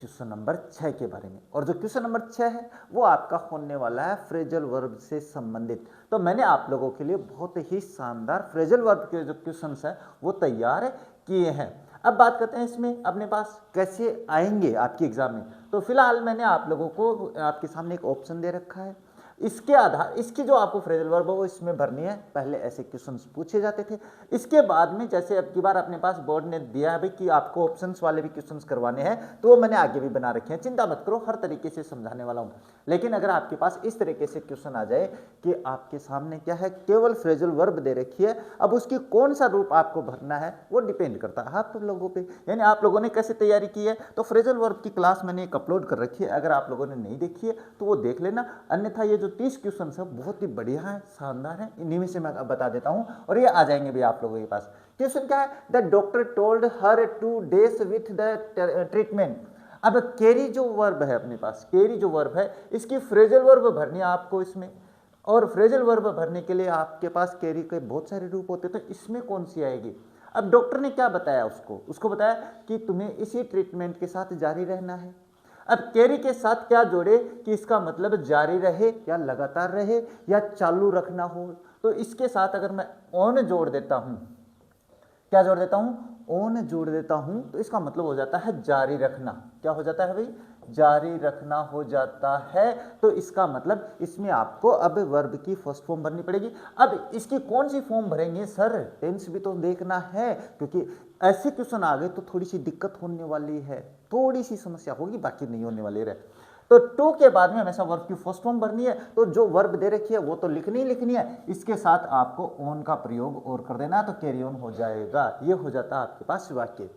Question number 6 के बारे में। और जो क्वेश्चन नंबर 6 है वो आपका होने वाला है फ्रेजल वर्ब से संबंधित। तो मैंने आप लोगों के लिए बहुत ही शानदार फ्रेजल वर्ब के जो क्वेश्चंस है वो तैयार किए हैं। अब बात करते हैं इसमें अपने पास कैसे आएंगे आपके एग्जाम में। तो फिलहाल मैंने आप लोगों को आपके सामने एक ऑप्शन दे रखा है, इसके आधार इसकी जो आपको फ्रेजल वर्ब है वो इसमें भरनी है। पहले ऐसे क्वेश्चंस पूछे जाते थे, इसके बाद में जैसे अब की बार अपने पास बोर्ड ने दिया है भाई कि आपको ऑप्शंस वाले भी क्वेश्चंस करवाने हैं, तो वो मैंने आगे भी बना रखे हैं। चिंता मत करो, हर तरीके से समझाने वाला हूँ। लेकिन अगर आपके पास इस तरीके से क्वेश्चन आ जाए कि आपके सामने क्या है, केवल फ्रेजल वर्ब दे रखी है, अब उसकी कौन सा रूप आपको भरना है वो डिपेंड करता है आप लोगों पे, यानी आप लोगों ने कैसे तैयारी की है। तो फ्रेजल वर्ब की क्लास मैंने एक अपलोड कर रखी है, अगर आप लोगों ने नहीं देखी है तो वो देख लेना। अन्यथा ये जो 30 क्वेश्चन है बहुत ही बढ़िया है, शानदार है, इन्हीं में से मैं बता देता हूं और ये आ जाएंगे भी आप लोगों के पास। क्वेश्चन क्या है, the doctor told her two days with the treatment. अब कैरी जो वर्ब है अपने पास, कैरी जो वर्ब है इसकी फ्रेजल वर्ब भरनी है आपको इसमें। और फ्रेजल वर्ब भरने के लिए आपके पास कैरी के बहुत सारे रूप होते हैं, तो इसमें कौन सी आएगी। अब डॉक्टर ने क्या बताया उसको बताया कि तुम्हें इसी ट्रीटमेंट के साथ जारी रहना है। अब कैरी के साथ क्या जोड़े कि इसका मतलब जारी रहे या लगातार रहे या चालू रखना हो। तो इसके साथ अगर मैं ऑन जोड़ देता हूं, क्या जोड़ देता हूं, ऑन जोड़ देता हूं, तो इसका मतलब हो जाता है जारी रखना। क्या हो जाता है भाई, जारी रखना हो जाता है। तो इसका मतलब इसमें आपको अब वर्ब की फर्स्ट फॉर्म भरनी पड़ेगी। अब इसकी कौन सी फॉर्म भरेंगे सर, टेंस भी तो देखना है, क्योंकि ऐसे क्वेश्चन आ गए तो थोड़ी सी दिक्कत होने वाली है, थोड़ी सी समस्या होगी, बाकी नहीं होने वाली रहे। तो टू के बाद में हमेशा वर्ब की फर्स्ट फॉर्म भरनी है, तो जो वर्ब दे रखी है वो तो लिखनी ही लिखनी है, इसके साथ आपको ऑन का प्रयोग और कर देना, तो कैरी ऑन हो जाएगा। ये हो जाता है आपके पास वाक्य।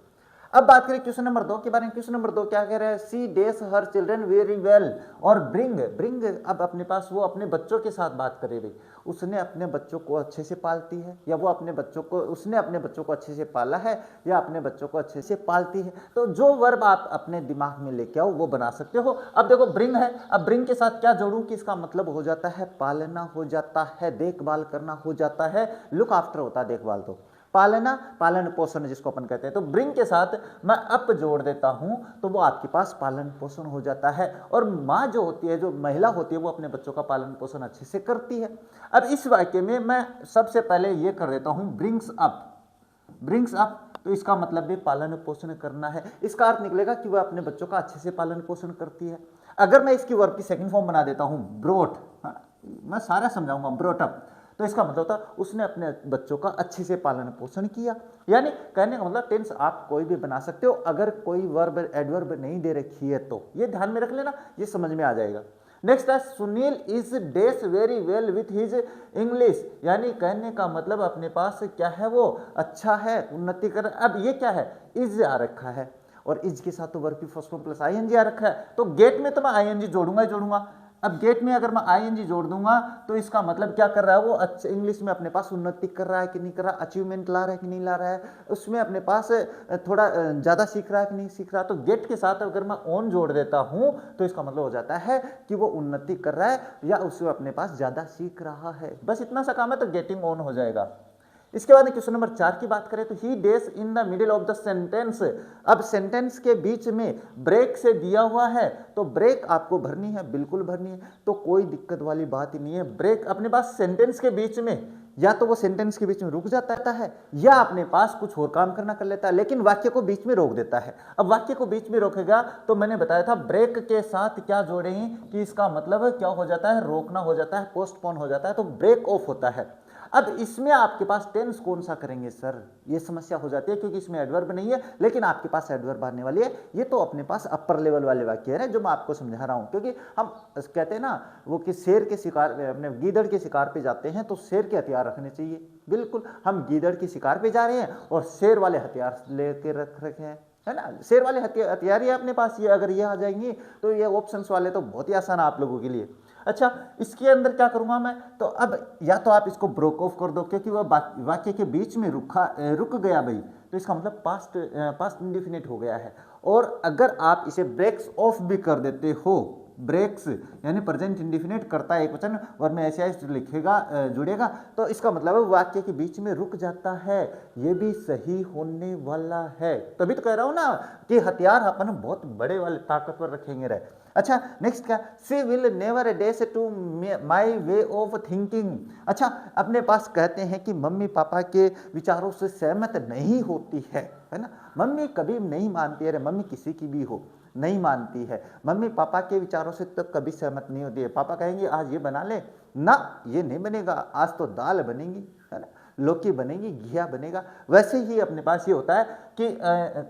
अब बात करें क्वेश्चन नंबर 2 के बारे में। क्वेश्चन नंबर 2 क्या कह रहा है, सी डेस हर चिल्ड्रन वेरी वेल और ब्रिंग। अब अपने पास वो अपने बच्चों के साथ बात करे भाई, उसने अपने बच्चों को अच्छे से पालती है या वो अपने बच्चों को, उसने अपने बच्चों को अच्छे से पाला है या अपने बच्चों को अच्छे से पालती है। तो जो वर्ब आप अपने दिमाग में लेके आओ वो बना सकते हो। अब देखो ब्रिंग है, अब ब्रिंग के साथ क्या जोड़ूं कि इसका मतलब हो जाता है पालना हो जाता है, देखभाल करना हो जाता है, लुक आफ्टर होता है देखभाल, तो पालना, पालन पोषण जिसको अपन कहते हैं। तो ब्रिंग के साथ मैं अप जोड़ देता हूं तो वो आपके पास पालन पोषण हो जाता है। और माँ जो होती है, जो महिला होती है, वो अपने बच्चों का पालन पोषण अच्छे से करती है। अब इस वाक्य में मैं सबसे पहले ये कर देता हूं ब्रिंग्स अप, तो इसका मतलब भी पालन पोषण करना है। इसका अर्थ निकलेगा कि वह अपने बच्चों का अच्छे से पालन पोषण करती है। अगर मैं इसकी वर्ब की सेकंड फॉर्म बना देता हूं ब्रोट, मैं सारा समझाऊंगा, ब्रोट अप, तो इसका मतलब होता है उसने अपने बच्चों का अच्छे से पालन पोषण किया। यानी कहने का मतलब टेंस आप कोई भी बना सकते हो, अगर कोई वर्ब एडवर्ब नहीं दे रखी है तो ये ध्यान में रख लेना, ये समझ में आ जाएगा। नेक्स्ट है Sunil is dash very well with his English, यानी कहने का मतलब अपने पास क्या है, वो अच्छा है, उन्नति कर। अब ये क्या है, इज आ रखा है और इज के साथ तो वर्ब की फर्स्ट फॉर्म प्लस आईएनजी आ रखा है, तो गेट में तो मैं आईएनजी जोड़ूंगा ही जोड़ूंगा। अब गेट में अगर मैं आईएनजी जोड़ दूंगा तो इसका मतलब क्या कर रहा है, वो अच्छे इंग्लिश में अपने पास उन्नति कर रहा है कि नहीं कर रहा, अचीवमेंट ला रहा है कि नहीं ला रहा है, उसमें अपने पास थोड़ा ज़्यादा सीख रहा है कि नहीं सीख रहा। तो गेट के साथ अगर मैं ऑन जोड़ देता हूं तो इसका मतलब हो जाता है कि वो उन्नति कर रहा है या उसमें अपने पास ज़्यादा सीख रहा है। बस इतना सा काम है तो गेटिंग ऑन हो जाएगा। इसके बाद क्वेश्चन नंबर 4 की बात करें तो he dies in the middle of the sentence. अब सेंटेंस के बीच में ब्रेक से दिया हुआ है, तो ब्रेक आपको भरनी है, बिल्कुल भरनी है, तो कोई दिक्कत वाली बात ही नहीं है। ब्रेक अपने पास सेंटेंस के बीच में, या तो वो सेंटेंस के बीच में रुक जाता है या अपने पास कुछ और काम करना कर लेता है, लेकिन वाक्य को बीच में रोक देता है। अब वाक्य को बीच में रोकेगा तो मैंने बताया था ब्रेक के साथ क्या जोड़ें कि इसका मतलब क्या हो जाता है, रोकना हो जाता है, पोस्टपोन हो जाता है, तो ब्रेक ऑफ होता है। अब इसमें आपके पास टेंस कौन सा करेंगे सर, ये समस्या हो जाती है क्योंकि इसमें एडवर्ब नहीं है, लेकिन आपके पास एडवर्ब आने वाली है। ये तो अपने पास अपर लेवल वाले वाक्य है जो मैं आपको समझा रहा हूं, क्योंकि हम कहते हैं ना वो कि शेर के शिकार, अपने गीदड़ के शिकार पे जाते हैं तो शेर के हथियार रखने चाहिए। बिल्कुल, हम गीदड़ के शिकार पे जा रहे हैं और शेर वाले हथियार लेके रख रखे हैं, है ना, शेर वाले हथियार ही अपने पास। ये अगर ये आ जाएंगी तो ये ऑप्शंस वाले तो बहुत ही आसान है आप लोगों के लिए। अच्छा, इसके अंदर क्या करूंगा मैं, तो अब या तो आप इसको ब्रोक ऑफ कर दो क्योंकि वह वाक्य के बीच में रुक गया भाई, तो इसका मतलब पास्ट इंडेफिनिट हो गया है। और अगर आप इसे ब्रेक्स ऑफ भी कर देते हो ब्रेक्स, यानी प्रेजेंट इंडिफिनिट करता है एक वचन वर्ब में ऐसे ऐसे लिखेगा जुड़ेगा, तो इसका मतलब है वाक्य के बीच में रुक जाता है, ये भी सही होने वाला है। तभी तो कह रहा हूं ना कि हथियार अपन बहुत बड़े वाले ताकतवर रखेंगे रहे। अच्छा नेक्स्ट क्या, she will never dies to my way of thinking. अच्छा अपने पास कहते हैं कि मम्मी पापा के विचारों से सहमत नहीं होती है ना, मम्मी कभी नहीं मानती है, अरे मम्मी किसी की भी हो नहीं मानती है, मम्मी पापा के विचारों से तो कभी सहमत नहीं होती है। पापा कहेंगे आज ये बना ले, ना ये नहीं बनेगा, आज तो दाल बनेगी, है ना, लौकी बनेगी, घिया बनेगा। वैसे ही अपने पास ये होता है कि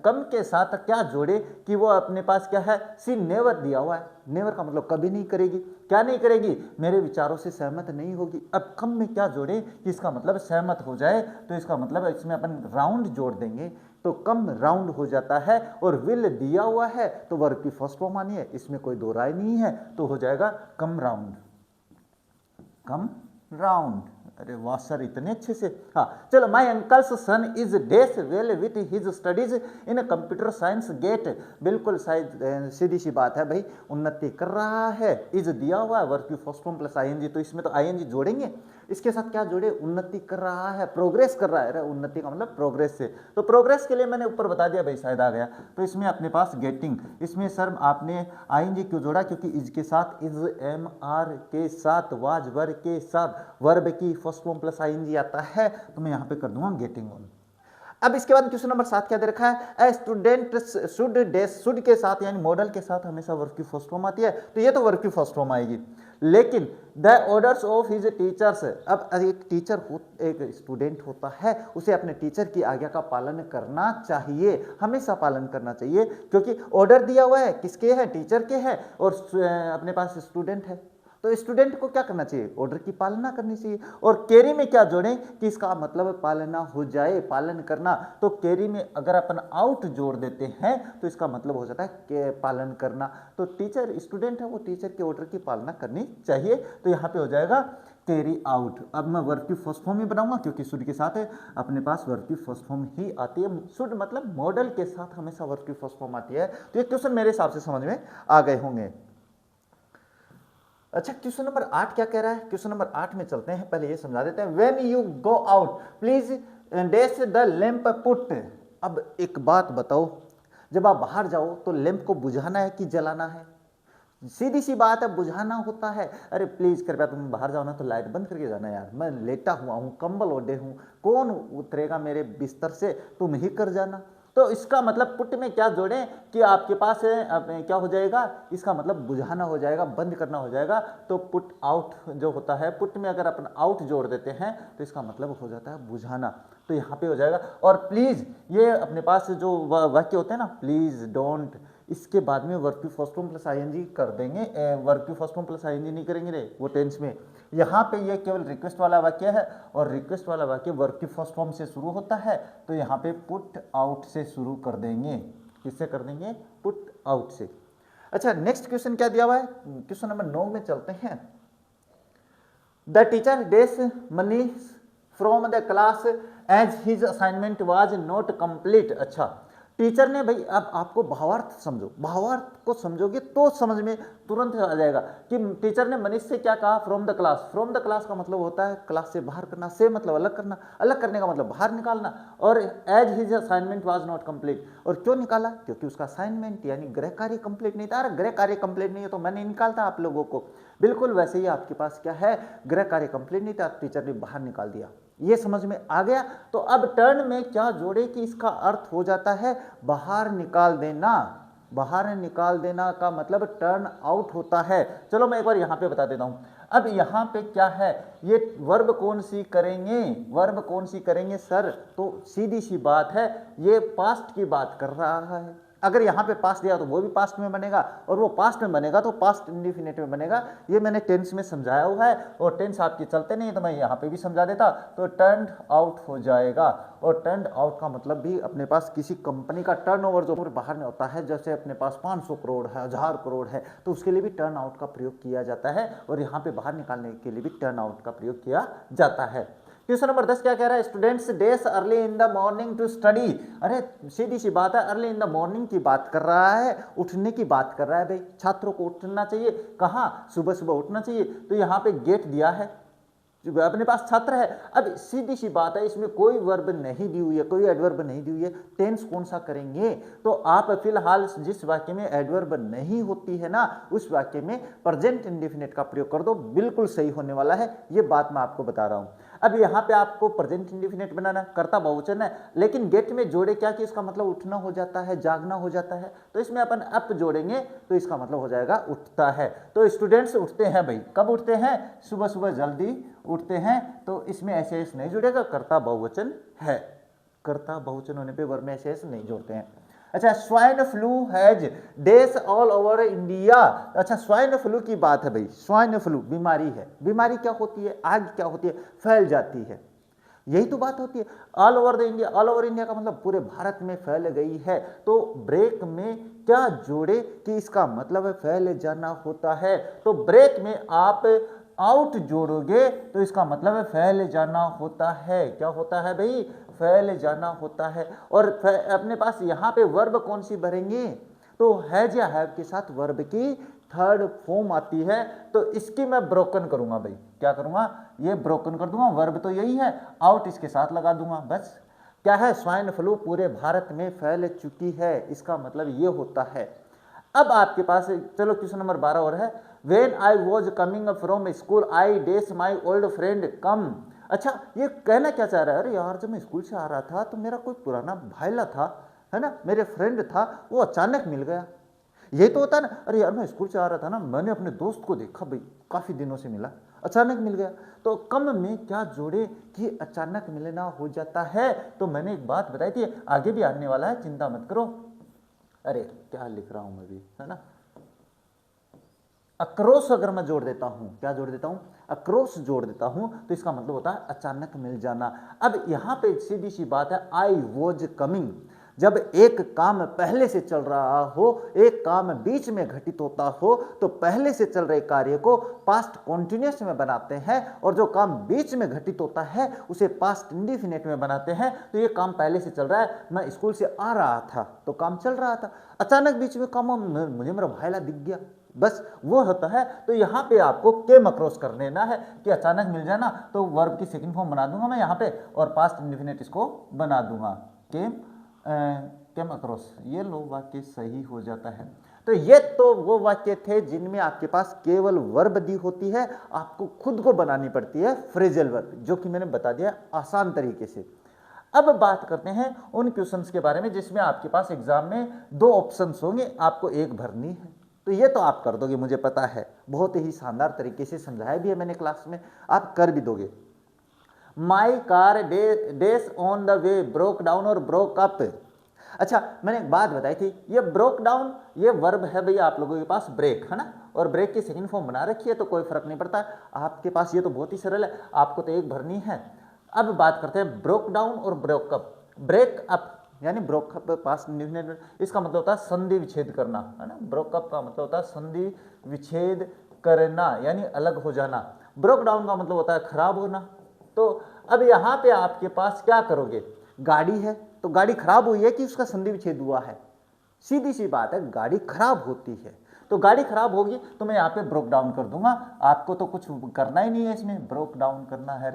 कम के साथ क्या जोड़े कि वो अपने पास क्या है, सी नेवर दिया हुआ है, नेवर का मतलब कभी नहीं करेगी, क्या नहीं करेगी, मेरे विचारों से सहमत नहीं होगी। अब कम में क्या जोड़े कि इसका मतलब सहमत हो जाए, तो इसका मतलब इसमें अपन राउंड जोड़ देंगे तो कम राउंड हो जाता है। और विल दिया हुआ है तो वर्ब की फर्स्ट फॉर्म आनी है, इसमें कोई दो राय नहीं है, तो हो जाएगा कम राउंड, कम राउंड। अरे वाह सर इतने अच्छे से। हाँ चलो, my uncle's son is dash well with his studies in computer science get. बिल्कुल सीधी सी बात है भाई, उन्नति कर रहा है, इज दिया हुआ है वर्ब की फर्स्ट फॉर्म प्लस आईएनजी, तो इसमें तो आईएनजी जोड़ेंगे, इसके साथ क्या जोड़े, उन्नति कर रहा है, प्रोग्रेस कर रहा है। उन्नति का मतलब प्रोग्रेस से, तो प्रोग्रेस के लिए मैंने ऊपर बता दिया भाई, शायद आ गया। तो इसमें अपने पास गेटिंग, इसमें सर आपने आईएनजी क्यों जोड़ा, क्योंकि इज के साथ, इज एम आर के साथ, वाज वर्ब के साथ वर्ब की फर्स्ट फॉर्म प्लस आईएनजी आता है, तो मैं यहाँ पे कर दूंगा गेटिंग ऑन। अब इसके बाद क्वेश्चन नंबर 7 क्या दे रखा है, a student should dash, should के साथ यानी मॉडल के साथ हमेशा वर्ब की फर्स्ट फॉर्म आती है, तो ये तो वर्ब की फर्स्ट फॉर्म आएगी। लेकिन the orders of his teachers, अब एक टीचर एक स्टूडेंट होता है, उसे अपने टीचर की आज्ञा का पालन करना चाहिए, हमेशा पालन करना चाहिए, क्योंकि ऑर्डर दिया हुआ है, किसके है, टीचर के है, और अपने पास स्टूडेंट है, तो स्टूडेंट को क्या करना चाहिए, ऑर्डर की पालना करनी चाहिए। और कैरी में क्या जोड़ें कि इसका मतलब पालना हो जाए, पालन करना, तो कैरी में अगर अपन आउट जोड़ देते हैं तो इसका मतलब हो जाता है कि पालन करना। तो टीचर स्टूडेंट है, वो टीचर के ऑर्डर की पालना करनी चाहिए, तो यहाँ पे हो जाएगा कैरी आउट। अब मैं वर्ब की फर्स्ट फॉर्म ही बनाऊंगा, क्योंकि शुड के साथ है अपने पास वर्ब की फर्स्ट फॉर्म ही आती है, शुड मतलब मॉडल के साथ हमेशा वर्ब की फर्स्ट फॉर्म आती है। तो ये क्वेश्चन मेरे हिसाब से समझ में आ गए होंगे। अच्छा क्वेश्चन नंबर 8 क्या कह रहा है, क्वेश्चन नंबर 8 में चलते हैं, पहले ये समझा देते हैं। When you go out please dash the lamp put. अब एक बात बताओ, जब आप बाहर जाओ तो लैंप को बुझाना है कि जलाना है, सीधी सी बात है, बुझाना होता है। अरे प्लीज कृपया तुम बाहर जाओ ना तो लाइट बंद करके जाना यार, मैं लेटा हुआ हूँ, कंबल ओढ़े हूँ, कौन उतरेगा मेरे बिस्तर से, तुम ही कर जाना। तो इसका मतलब पुट में क्या जोड़ें कि आपके पास क्या हो जाएगा, इसका मतलब बुझाना हो जाएगा, बंद करना हो जाएगा। तो पुट आउट जो होता है, पुट में अगर अपन आउट जोड़ देते हैं तो इसका मतलब हो जाता है बुझाना, तो यहाँ पे हो जाएगा। और प्लीज ये अपने पास जो वाक्य होते हैं ना, प्लीज डोंट, इसके बाद में वर्ब की फर्स्ट फॉर्म प्लस आईएनजी कर देंगे, वर्ब की फर्स्ट फॉर्म प्लस आईएनजी नहीं करेंगे रे वो टेंस में। यहाँ पे ये केवल रिक्वेस्ट वाला वाक्य है, और रिक्वेस्ट वाला वाक्य वर्ब की फर्स्ट फॉर्म से शुरू होता है, तो यहाँ पे पुट आउट से शुरू कर देंगे। किससे कर देंगे, पुट आउट से। अच्छा नेक्स्ट क्वेश्चन क्या दिया हुआ है, क्वेश्चन नंबर 9 में चलते हैं। The teacher dash Manish from the class as his assignment was not complete. अच्छा टीचर ने, भाई अब आपको भावार्थ समझो, भावार्थ को समझोगे तो समझ में तुरंत आ जाएगा कि टीचर ने मनीष से क्या कहा, from the class. From the class का मतलब होता है क्लास से बाहर करना, से मतलब अलग करना, अलग करने का मतलब बाहर निकालना, और as his assignment was not complete. और क्यों निकाला, क्योंकि उसका असाइनमेंट यानी गृह कार्य कंप्लीट नहीं था। अरे गृह कार्य कंप्लीट नहीं है तो मैं नहीं निकालता आप लोगों को, बिल्कुल वैसे ही आपके पास क्या है, गृह कार्य कंप्लीट नहीं था, टीचर ने बाहर निकाल दिया। ये समझ में आ गया। तो अब टर्न में क्या जोड़े कि इसका अर्थ हो जाता है बाहर निकाल देना। बाहर निकाल देना का मतलब टर्न आउट होता है। चलो मैं एक बार यहाँ पे बता देता हूँ। अब यहाँ पे क्या है, ये वर्ब कौन सी करेंगे, वर्ब कौन सी करेंगे सर, तो सीधी सी बात है, ये पास्ट की बात कर रहा है। अगर यहाँ पे पास्ट दिया तो वो भी पास्ट में बनेगा, और वो पास्ट में बनेगा तो पास्ट इंडिफिनिट में बनेगा। ये मैंने टेंस में समझाया हुआ है, और टेंस आपके चलते नहीं तो मैं यहाँ पे भी समझा देता, तो टर्न आउट हो जाएगा। और टर्न आउट का मतलब भी अपने पास किसी कंपनी का टर्नओवर जो बाहर में होता है, जैसे अपने पास 500 करोड़ है, 1000 करोड़ है, तो उसके लिए भी टर्न आउट का प्रयोग किया जाता है, और यहाँ पे बाहर निकालने के लिए भी टर्न आउट का प्रयोग किया जाता है। क्वेश्चन नंबर 10 क्या कह रहा है, students dash early in the morning to study. अरे सीधी सी बात है, अर्ली इन द मॉर्निंग की बात कर रहा है, उठने की बात कर रहा है भाई। छात्रों को उठना चाहिए, कहाँ, सुबह सुबह उठना चाहिए। तो यहाँ पे गेट दिया है, जो अपने पास छात्र है। अब सीधी सी बात है, इसमें कोई वर्ब नहीं दी हुई है, कोई एडवर्ब नहीं दी हुई है, टेंस कौन सा करेंगे। तो आप फिलहाल जिस वाक्य में एडवर्ब नहीं होती है ना, उस वाक्य में प्रेजेंट इंडेफिनिट का प्रयोग कर दो, बिल्कुल सही होने वाला है। ये बात मैं आपको बता रहा हूं। अब यहाँ पे आपको प्रेजेंट इंडेफिनिट बनाना, कर्ता बहुवचन है, लेकिन गेट में जोड़े क्या कि इसका मतलब उठना हो जाता है, जागना हो जाता है। तो इसमें अपन अप जोड़ेंगे तो इसका मतलब हो जाएगा उठता है। तो स्टूडेंट्स उठते हैं भाई, कब उठते हैं, सुबह सुबह जल्दी उठते हैं। तो इसमें ऐसे एस नहीं जुड़ेगा, कर्ता बहुवचन है, कर्ता बहुवचन होने पे वर्ब में ऐसे एस नहीं जोड़ते हैं। अच्छा, swine flu has dash all over India. अच्छा, स्वाइन फ्लू की बात है भाई, स्वाइन फ्लू बीमारी है। बीमारी क्या होती है, आग क्या होती है, फैल जाती है, यही तो बात होती है। All over the India, all over India का मतलब पूरे भारत में फैल गई है। तो ब्रेक में क्या जोड़े कि इसका मतलब है फैल जाना होता है। तो ब्रेक में आप आउट जोड़ोगे तो इसका मतलब है फैल जाना होता है। क्या होता है भाई, फैल जाना होता है। और अपने पास यहाँ पे वर्ब कौन सी भरेंगे, तो हैज या हैव के साथ वर्ब की थर्ड फॉर्म आती है। तो इसकी मैं ब्रोकन करूंगा भाई, क्या करूंगा, ये ब्रोकन कर दूंगा। वर्ब तो यही है, आउट इसके साथ लगा दूंगा, बस। क्या है, स्वाइन फ्लू पूरे भारत में फैल चुकी है, इसका मतलब ये होता है। अब आपके पास चलो क्वेश्चन नंबर 12 और है, when I was coming from school I dash my old friend come. अच्छा, ये कहना क्या चाह रहा है, अरे यार जब मैं स्कूल से आ रहा था तो मेरा कोई पुराना भाईला था, है ना, मेरे फ्रेंड था, वो अचानक मिल गया। ये तो होता है ना, अरे यार मैं स्कूल से आ रहा था ना, मैंने अपने दोस्त को देखा भाई, काफी दिनों से मिला, अचानक मिल गया। तो कम में क्या जोड़े कि अचानक मिलना हो जाता है। तो मैंने एक बात बताई थी, आगे भी आने वाला है, चिंता मत करो। अरे क्या लिख रहा हूं मैं भी, है ना, अक्रोस अगर मैं जोड़ देता हूं, क्या जोड़ देता हूं, अक्रोस जोड़ देता हूं, तो इसका मतलब होता है अचानक मिल जाना। अब यहां पे सीधी सी बात है, आई वॉज कमिंग, जब एक काम पहले से चल रहा हो, एक काम बीच में घटित होता हो, तो पहले से चल रहे कार्य को पास्ट कॉन्टिन्यूअस में बनाते हैं, और जो काम बीच में घटित होता है उसे पास्ट इंडेफिनिट में बनाते हैं। तो ये काम पहले से चल रहा है, मैं स्कूल से आ रहा था तो काम चल रहा था, अचानक बीच में काम मुझे मेरा भाईला दिख गया, बस वो होता है। तो यहाँ पे आपको केम अक्रॉस कर लेना है कि अचानक मिल जाना, तो वर्ब की सेकंड फॉर्म बना दूंगा मैं यहाँ पे, और पास्ट इंडेफिनिट इसको बना दूंगा, केम अक्रॉस। ये लो वाक्य सही हो जाता है। तो ये तो वो वाक्य थे जिनमें आपके पास केवल वर्ब दी होती है, आपको खुद को बनानी पड़ती है फ्रेजल वर्ब, जो कि मैंने बता दिया आसान तरीके से। अब बात करते हैं उन क्वेश्चंस के बारे में जिसमें आपके पास एग्जाम में 2 ऑप्शंस होंगे, आपको एक भरनी है। तो ये तो आप कर दोगे, मुझे पता है, बहुत ही शानदार तरीके से समझाया भी है मैंने क्लास में, आप कर भी दोगे। My car dash on the way broke down और ब्रोक अप। अच्छा, मैंने एक बात बताई थी, ये ब्रोक डाउन ये वर्ब है भैया आप लोगों के पास, ब्रेक है ना, और ब्रेक की सेकंड फॉर्म बना रखी है, तो कोई फर्क नहीं पड़ता आपके पास, ये तो बहुत ही सरल है, आपको तो एक भरनी है। अब बात करते हैं ब्रोक डाउन और ब्रोक अप। ब्रेक अप यानी ब्रोकअप पास्ट इंडेफिनिट, इसका मतलब होता है संधि विच्छेद करना, है ना। ब्रोकअप का मतलब होता है संधि विच्छेद करना, यानी अलग हो जाना। ब्रोक डाउन का मतलब होता है खराब होना। तो अब यहाँ पे आपके पास क्या करोगे, गाड़ी है तो गाड़ी खराब हुई है कि उसका संधि विच्छेद हुआ है, सीधी सी बात है, गाड़ी खराब होती है, तो गाड़ी खराब होगी तो मैं यहाँ पे ब्रोक डाउन कर दूंगा, आपको तो कुछ करना ही नहीं है इसमें, ब्रोक डाउन करना है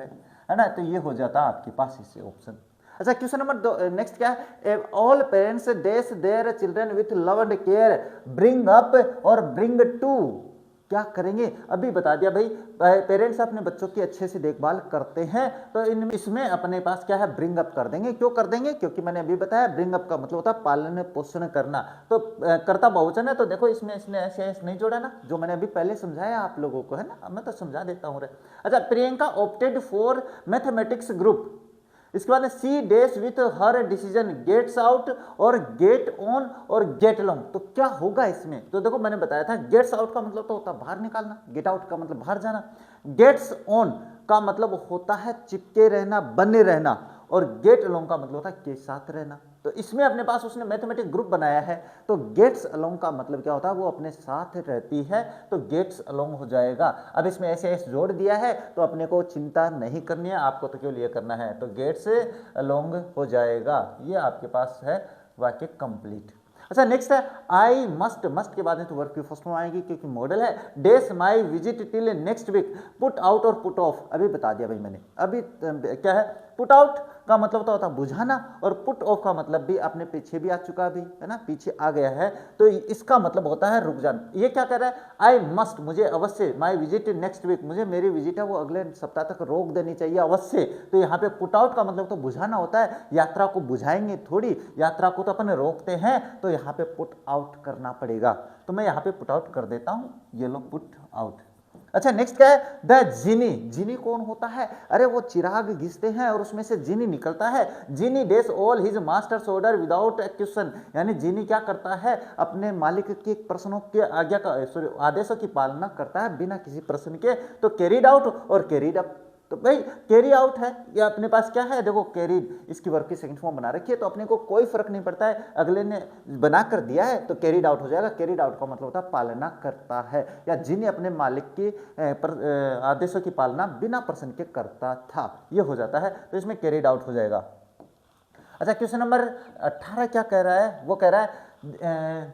ना। तो ये हो जाता है आपके पास इससे ऑप्शन। अच्छा, क्वेश्चन नंबर नेक्स्ट क्या है, all parents dash their children with love and care bring up और ब्रिंग टू। क्या करेंगे, अभी बता दिया भाई, पेरेंट्स अपने बच्चों की अच्छे से देखभाल करते हैं, तो इसमें अपने पास क्या है, ब्रिंग अप कर देंगे। क्यों कर देंगे, क्योंकि मैंने अभी बताया ब्रिंग अप का मतलब होता है पालन पोषण करना, तो कर्ता बहुवचन है, तो देखो इसमें इसने ऐसे ऐसे नहीं जोड़ा ना, जो मैंने अभी पहले समझाया आप लोगों को, है ना, मैं तो समझा देता हूँ रे। अच्छा, Priyanka opted for mathematics group, इसके बाद she dash with her decision gets out और गेट ऑन और गेट लॉन्ग। तो क्या होगा इसमें, तो देखो मैंने बताया था, गेट्स आउट का मतलब तो होता है बाहर निकालना, गेट आउट का मतलब बाहर जाना, गेट्स ऑन का मतलब होता है चिपके रहना, बने रहना, और गेट लॉन्ग का मतलब होता है के साथ रहना। तो इसमें अपने पास उसने मैथमेटिक ग्रुप बनाया है, तो गेट्स अलोंग का मतलब क्या होता है, वो अपने साथ रहती है, तो गेट्स अलोंग हो जाएगा। अब इसमें ऐसे ऐसे जोड़ दिया है तो अपने को चिंता नहीं करनी है, आपको तो केवल ये करना है, तो गेट्स अलोंग हो जाएगा। ये आपके पास है वाक्य कंप्लीट। अच्छा नेक्स्ट है आई मस्ट, मस्ट के बाद में तो वर्ब की फर्स्ट फॉर्म आएगी क्योंकि मॉडल है। Dash my visit till next week, put out और पुट ऑफ अभी बता दिया भाई मैंने। अभी क्या है, पुट आउट का मतलब तो होता है बुझाना, और पुट ऑफ का मतलब भी अपने पीछे भी आ चुका अभी, है ना, पीछे आ गया है, तो इसका मतलब होता है रुक जाना। ये क्या कह रहा है, आई मस्ट, मुझे अवश्य, माई विजिट नेक्स्ट वीक, मुझे मेरी विजिट है वो अगले सप्ताह तक रोक देनी चाहिए अवश्य। तो यहाँ पे पुट आउट का मतलब तो बुझाना होता है, यात्रा को बुझाएंगे थोड़ी, यात्रा को तो अपन रोकते हैं, तो यहाँ पे पुट आउट करना पड़ेगा। तो मैं यहाँ पे पुट आउट कर देता हूँ, ये लो पुट आउट। अच्छा नेक्स्ट क्या है, द जीनी, जीनी कौन होता है, अरे वो चिराग घिसते हैं और उसमें से जीनी निकलता है। Genie dash all his master's order without question, यानी जीनी क्या करता है, अपने मालिक के प्रश्नों के आज्ञा का सॉरी आदेशों की पालना करता है बिना किसी प्रश्न के। तो कैरिड आउट और कैरिड अप, तो भाई कैरी आउट है, या अपने पास क्या है, देखो कैरीड, इसकी वर्ब की सेकंड फॉर्म बना रखी है, तो अपने को कोई फर्क नहीं पड़ता है, अगले ने बना कर दिया है तो कैरीड आउट हो जाएगा। कैरीड आउट का मतलब होता है पालना करता है, या जिन्हें अपने मालिक के आदेशों की पालना बिना प्रश्न के करता था, ये हो जाता है, तो इसमें कैरीड आउट हो जाएगा। अच्छा क्वेश्चन नंबर 18 क्या कह रहा है, वो कह रहा है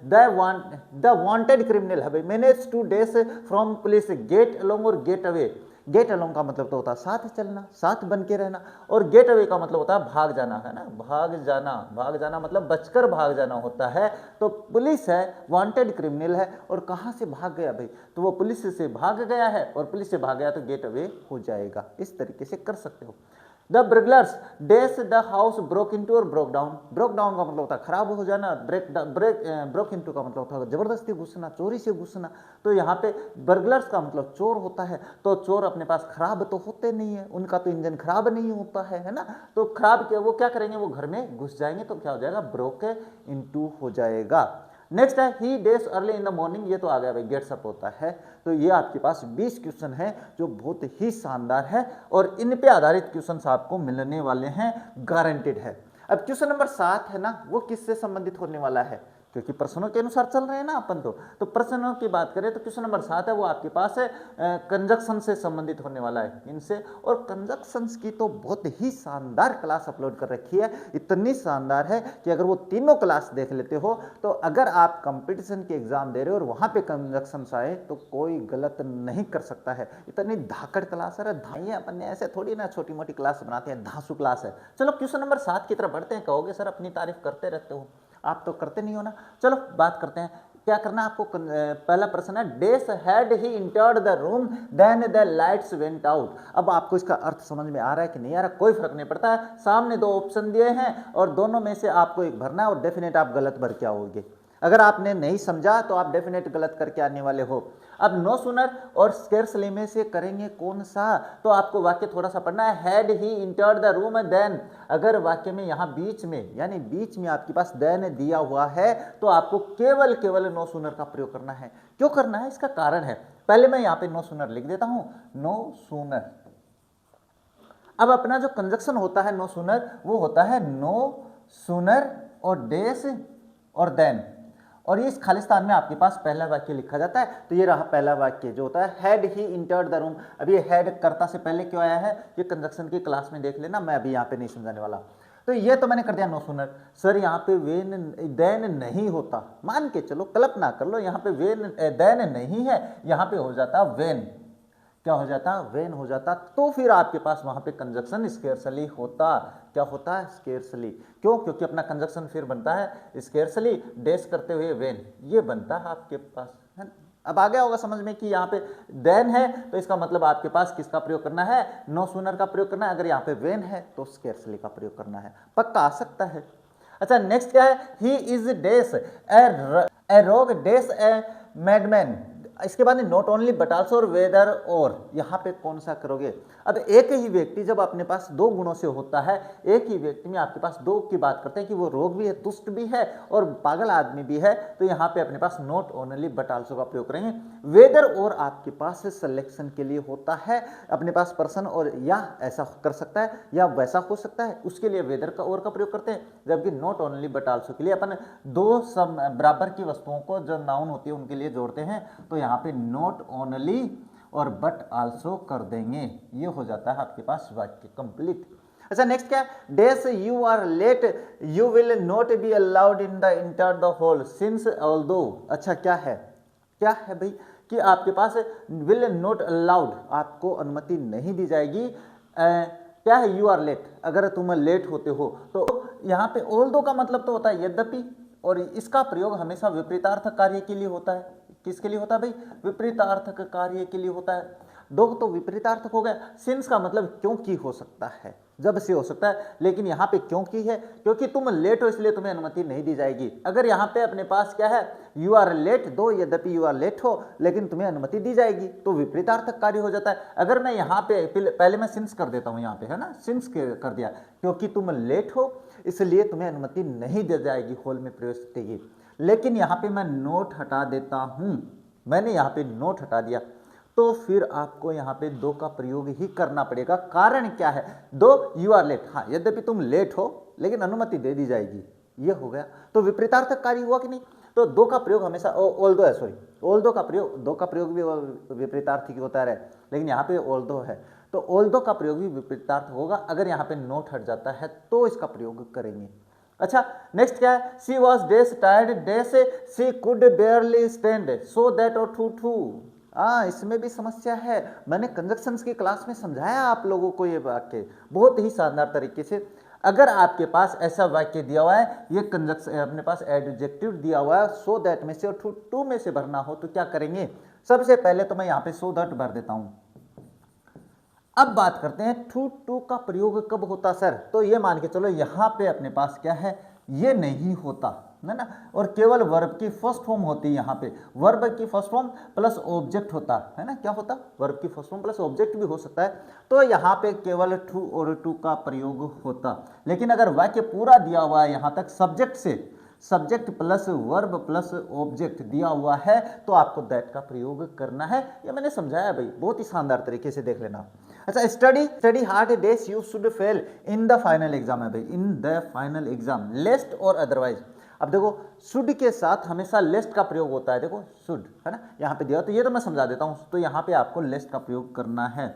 द वांटेड क्रिमिनल है भाई, manage to dash from police, get along और गेट अवे। गेट अलोंग का मतलब तो होता है साथ चलना, साथ बन के रहना, और गेट अवे का मतलब होता है भाग जाना, है ना, भाग जाना, भाग जाना मतलब बचकर भाग जाना होता है। तो पुलिस है, वांटेड क्रिमिनल है, और कहाँ से भाग गया भाई, तो वो पुलिस से भाग गया है, और पुलिस से भाग गया तो गेट अवे हो जाएगा। इस तरीके से कर सकते हो। The burglars dash the house broke into और ब्रोक डाउन, ब्रोक डाउन का मतलब होता है खराब हो जाना, ब्रोक इनटू का मतलब होता है जबरदस्ती घुसना, चोरी से घुसना। तो यहाँ पे बर्गलर्स का मतलब चोर होता है, तो चोर अपने पास खराब तो होते नहीं है, उनका तो इंजन खराब नहीं होता है ना, तो खराब क्या वो क्या करेंगे, वो घर में घुस जाएंगे, तो क्या हो जाएगा, ब्रोक इनटू हो जाएगा। नेक्स्ट है ही डेस अर्ली इन द मॉर्निंग, ये तो आ गया भाई, गेट्स अप होता है। तो ये आपके पास 20 क्वेश्चन है जो बहुत ही शानदार है, और इन पे आधारित क्वेश्चन आपको मिलने वाले हैं, गारंटेड है। अब क्वेश्चन नंबर 7 है ना, वो किससे संबंधित होने वाला है, क्योंकि प्रश्नों के अनुसार चल रहे हैं ना अपन, तो प्रश्नों की बात करें तो क्वेश्चन नंबर 7 है वो आपके पास है कंजक्शन से संबंधित होने वाला है इनसे। और कंजक्शंस की तो बहुत ही शानदार क्लास अपलोड कर रखी है, इतनी शानदार है कि अगर वो तीनों क्लास देख लेते हो, तो अगर आप कंपटीशन के एग्जाम दे रहे हो और वहाँ पे कंजक्शंस आए तो कोई गलत नहीं कर सकता है। इतनी धाकड़ क्लास है, धाइए अपन ने ऐसे थोड़ी ना छोटी मोटी क्लास बनाते हैं, धांसू क्लास है। चलो क्वेश्चन नंबर 7 की तरफ बढ़ते हैं। कहोगे सर अपनी तारीफ करते रहते हो, आप तो करते नहीं हो ना। चलो बात करते हैं, क्या करना है आपको। पहला प्रश्न है dash had he entered the room then the lights went out. अब आपको इसका अर्थ समझ में आ रहा है कि नहीं आ रहा, कोई फर्क नहीं पड़ता है, सामने 2 ऑप्शन दिए हैं और दोनों में से आपको एक भरना है, और डेफिनेट आप गलत भर के आओगे। अगर आपने नहीं समझा तो आप डेफिनेट गलत करके आने वाले हो। अब नो सुनर और स्केर्सली में से करेंगे कौन सा, तो आपको वाक्य थोड़ा सा पढ़ना है। Had he entered the room then, अगर वाक्य में यहाँ बीच में, यानी बीच में आपके पास देन दिया हुआ है, तो आपको केवल नो सुनर का प्रयोग करना है। क्यों करना है, इसका कारण है। पहले मैं यहाँ पे नो सुनर लिख देता हूँ, नो सुनर। अब अपना जो कंजक्शन होता है नो सुनर, वो होता है नो सुनर और डेस और देन, और ये इस खालिस्तान में आपके पास पहला वाक्य लिखा जाता है। तो ये रहा पहला वाक्य जो होता है had he entered the room. अब ये हैड कर्ता से पहले क्यों आया है, ये कंजक्शन की क्लास में देख लेना, मैं अभी यहाँ पे नहीं समझाने वाला। तो ये तो मैंने कर दिया नो सुनर। सर यहाँ पे वेन देन नहीं होता, मान के चलो, कल्पना कर लो, यहाँ पे वेन देन नहीं है, यहाँ पे हो जाता वेन। क्या हो जाता, वेन हो जाता, तो फिर आपके पास वहां पे कंजक्शन स्केर्सली होता। क्या होता है, स्केर्सली। क्यों, क्योंकि अपना कंजक्शन फिर बनता है स्केर्सली डेस करते हुए वेन, ये बनता है आपके पास, है। अब आ गया होगा समझ में कि यहाँ पे देन है तो इसका मतलब आपके पास किसका प्रयोग करना है, नो सुनर का प्रयोग करना है। अगर यहाँ पे वेन है तो स्केर्सली का प्रयोग करना है, पक्का आ सकता है। अच्छा नेक्स्ट क्या है, ही इज डेस ए रोग डेस ए मैडमैन। इसके बाद नॉट ओनली बट आल्सो और वेदर और, यहाँ पे कौन सा करोगे। अब एक ही व्यक्ति जब अपने पास दो गुणों से होता है, एक ही व्यक्ति में आपके पास दो की बात करते हैं कि वो रोग भी है, दुष्ट भी है और पागल आदमी भी है, तो यहाँ पे अपने पास नॉट ओनली बट आल्सो का प्रयोग करेंगे। वेदर और आपके पास सिलेक्शन के लिए होता है अपने पास पर्सन, और या ऐसा कर सकता है या वैसा हो सकता है, उसके लिए वेदर का और का प्रयोग करते हैं। जबकि नॉट ओनली बट आल्सो के लिए अपन दो सम बराबर की वस्तुओं को जो नाउन होती है उनके लिए जोड़ते हैं, तो यहाँ पे नॉट ओनली और बट आल्सो कर देंगे, ये हो जाता है आपके पास वाक्य कंप्लीट। अच्छा नेक्स्ट क्या है, dash you are late you will not be allowed in the enter the hall since although. अच्छा क्या है भाई कि आपके पास विल नॉट अलाउड, आपको अनुमति नहीं दी जाएगी। क्या है, यू आर लेट, अगर तुम लेट होते हो तो यहाँ पे ऑल्दो का मतलब तो होता है यद्यपि, और इसका प्रयोग हमेशा विपरीतार्थक कार्य के लिए होता है। किसके लिए होता है भाई, विपरीतार्थक कार्य के लिए होता है। दो तो विपरीतार्थक हो गया, सिंस का मतलब क्योंकि हो सकता है, जब से हो सकता है, लेकिन यहाँ पे क्योंकि है, क्योंकि तुम लेट हो इसलिए तुम्हें अनुमति नहीं दी जाएगी। अगर यहाँ पे अपने पास क्या है, यू आर लेट, दो यद्यपि यू आर लेट हो लेकिन तुम्हें अनुमति दी जाएगी, तो विपरीतार्थक कार्य हो जाता है। अगर मैं यहाँ पे पहले मैं सिंस कर देता हूँ, यहाँ पे है ना, सिंस कर दिया, क्योंकि तुम लेट हो इसलिए तुम्हें अनुमति नहीं दी जाएगी हॉल में प्रवेश की। लेकिन यहाँ पे मैं नोट हटा देता हूँ, मैंने यहाँ पे नोट हटा दिया, तो फिर आपको यहाँ पे दो का प्रयोग ही करना पड़ेगा। कारण क्या है, दो यू आर लेट, हाँ यद्यपि तुम लेट हो लेकिन अनुमति दे दी जाएगी, ये हो गया, तो विपरीतार्थक कार्य हुआ कि नहीं। तो दो का प्रयोग हमेशा ऑल्दो है, सॉरी ऑल्दो का प्रयोग, दो का प्रयोग भी विपरीतार्थी होता है, लेकिन यहाँ पे ऑल्दो है तो ऑल्दो का प्रयोग भी विपरीतार्थ होगा। अगर यहाँ पे नोट हट जाता है तो इसका प्रयोग करेंगे। अच्छा नेक्स्ट क्या है, she was dash tired dash she could barely stand so that और टू टू। इसमें भी समस्या है, मैंने कंजक्शंस की क्लास में समझाया आप लोगों को ये वाक्य बहुत ही शानदार तरीके से। अगर आपके पास ऐसा वाक्य दिया हुआ है, ये कंजक्शन अपने पास एडजेक्टिव दिया हुआ है, सो दैट में से और टू टू में से भरना हो तो क्या करेंगे। सबसे पहले तो मैं यहाँ पे सो दैट भर देता हूँ। अब बात करते हैं टू टू का प्रयोग कब होता सर, तो ये मान के चलो यहाँ पे अपने पास क्या है, ये नहीं होता है ना, और केवल वर्ब की फर्स्ट फॉर्म होती है। यहाँ पे वर्ब की फर्स्ट फॉर्म प्लस ऑब्जेक्ट होता है ना, क्या होता, वर्ब की फर्स्ट फॉर्म प्लस ऑब्जेक्ट भी हो सकता है, तो यहाँ पे केवल टू और टू का प्रयोग होता। लेकिन अगर वाक्य पूरा दिया हुआ है यहाँ तक सब्जेक्ट से, subject plus verb plus object दिया हुआ है, तो आपको दैट का प्रयोग करना है। ये मैंने समझाया भाई, बहुत ही शानदार तरीके से देख लेना। अच्छा study hard dash you should fail in the final exam है भाई, in the final exam, lest और अदरवाइज। अब देखो शुड के साथ हमेशा लेस्ट का प्रयोग होता है, देखो शुड है ना यहाँ पे दिया, तो ये तो मैं समझा देता हूँ, तो यहाँ पे आपको लेस्ट का प्रयोग करना है।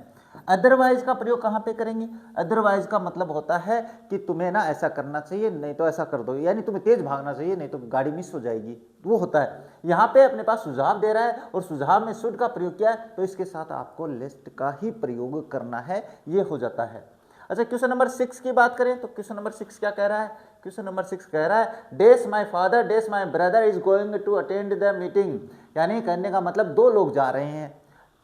अदरवाइज का प्रयोग कहाँ पे करेंगे, अदरवाइज का मतलब होता है कि तुम्हें ना ऐसा करना चाहिए नहीं तो ऐसा कर दो, यानी तुम्हें तेज भागना चाहिए नहीं तो गाड़ी मिस हो जाएगी, वो होता है। यहाँ पे अपने पास सुझाव दे रहा है और सुझाव में शुड का प्रयोग किया है, तो इसके साथ आपको लेस्ट का ही प्रयोग करना है, ये हो जाता है। अच्छा क्वेश्चन नंबर 6 की बात करें तो क्वेश्चन नंबर 6 क्या कह रहा है, क्वेश्चन नंबर 6 कह रहा है dash my father dash my brother is going to attend the meeting, यानी कहने का मतलब दो लोग जा रहे हैं।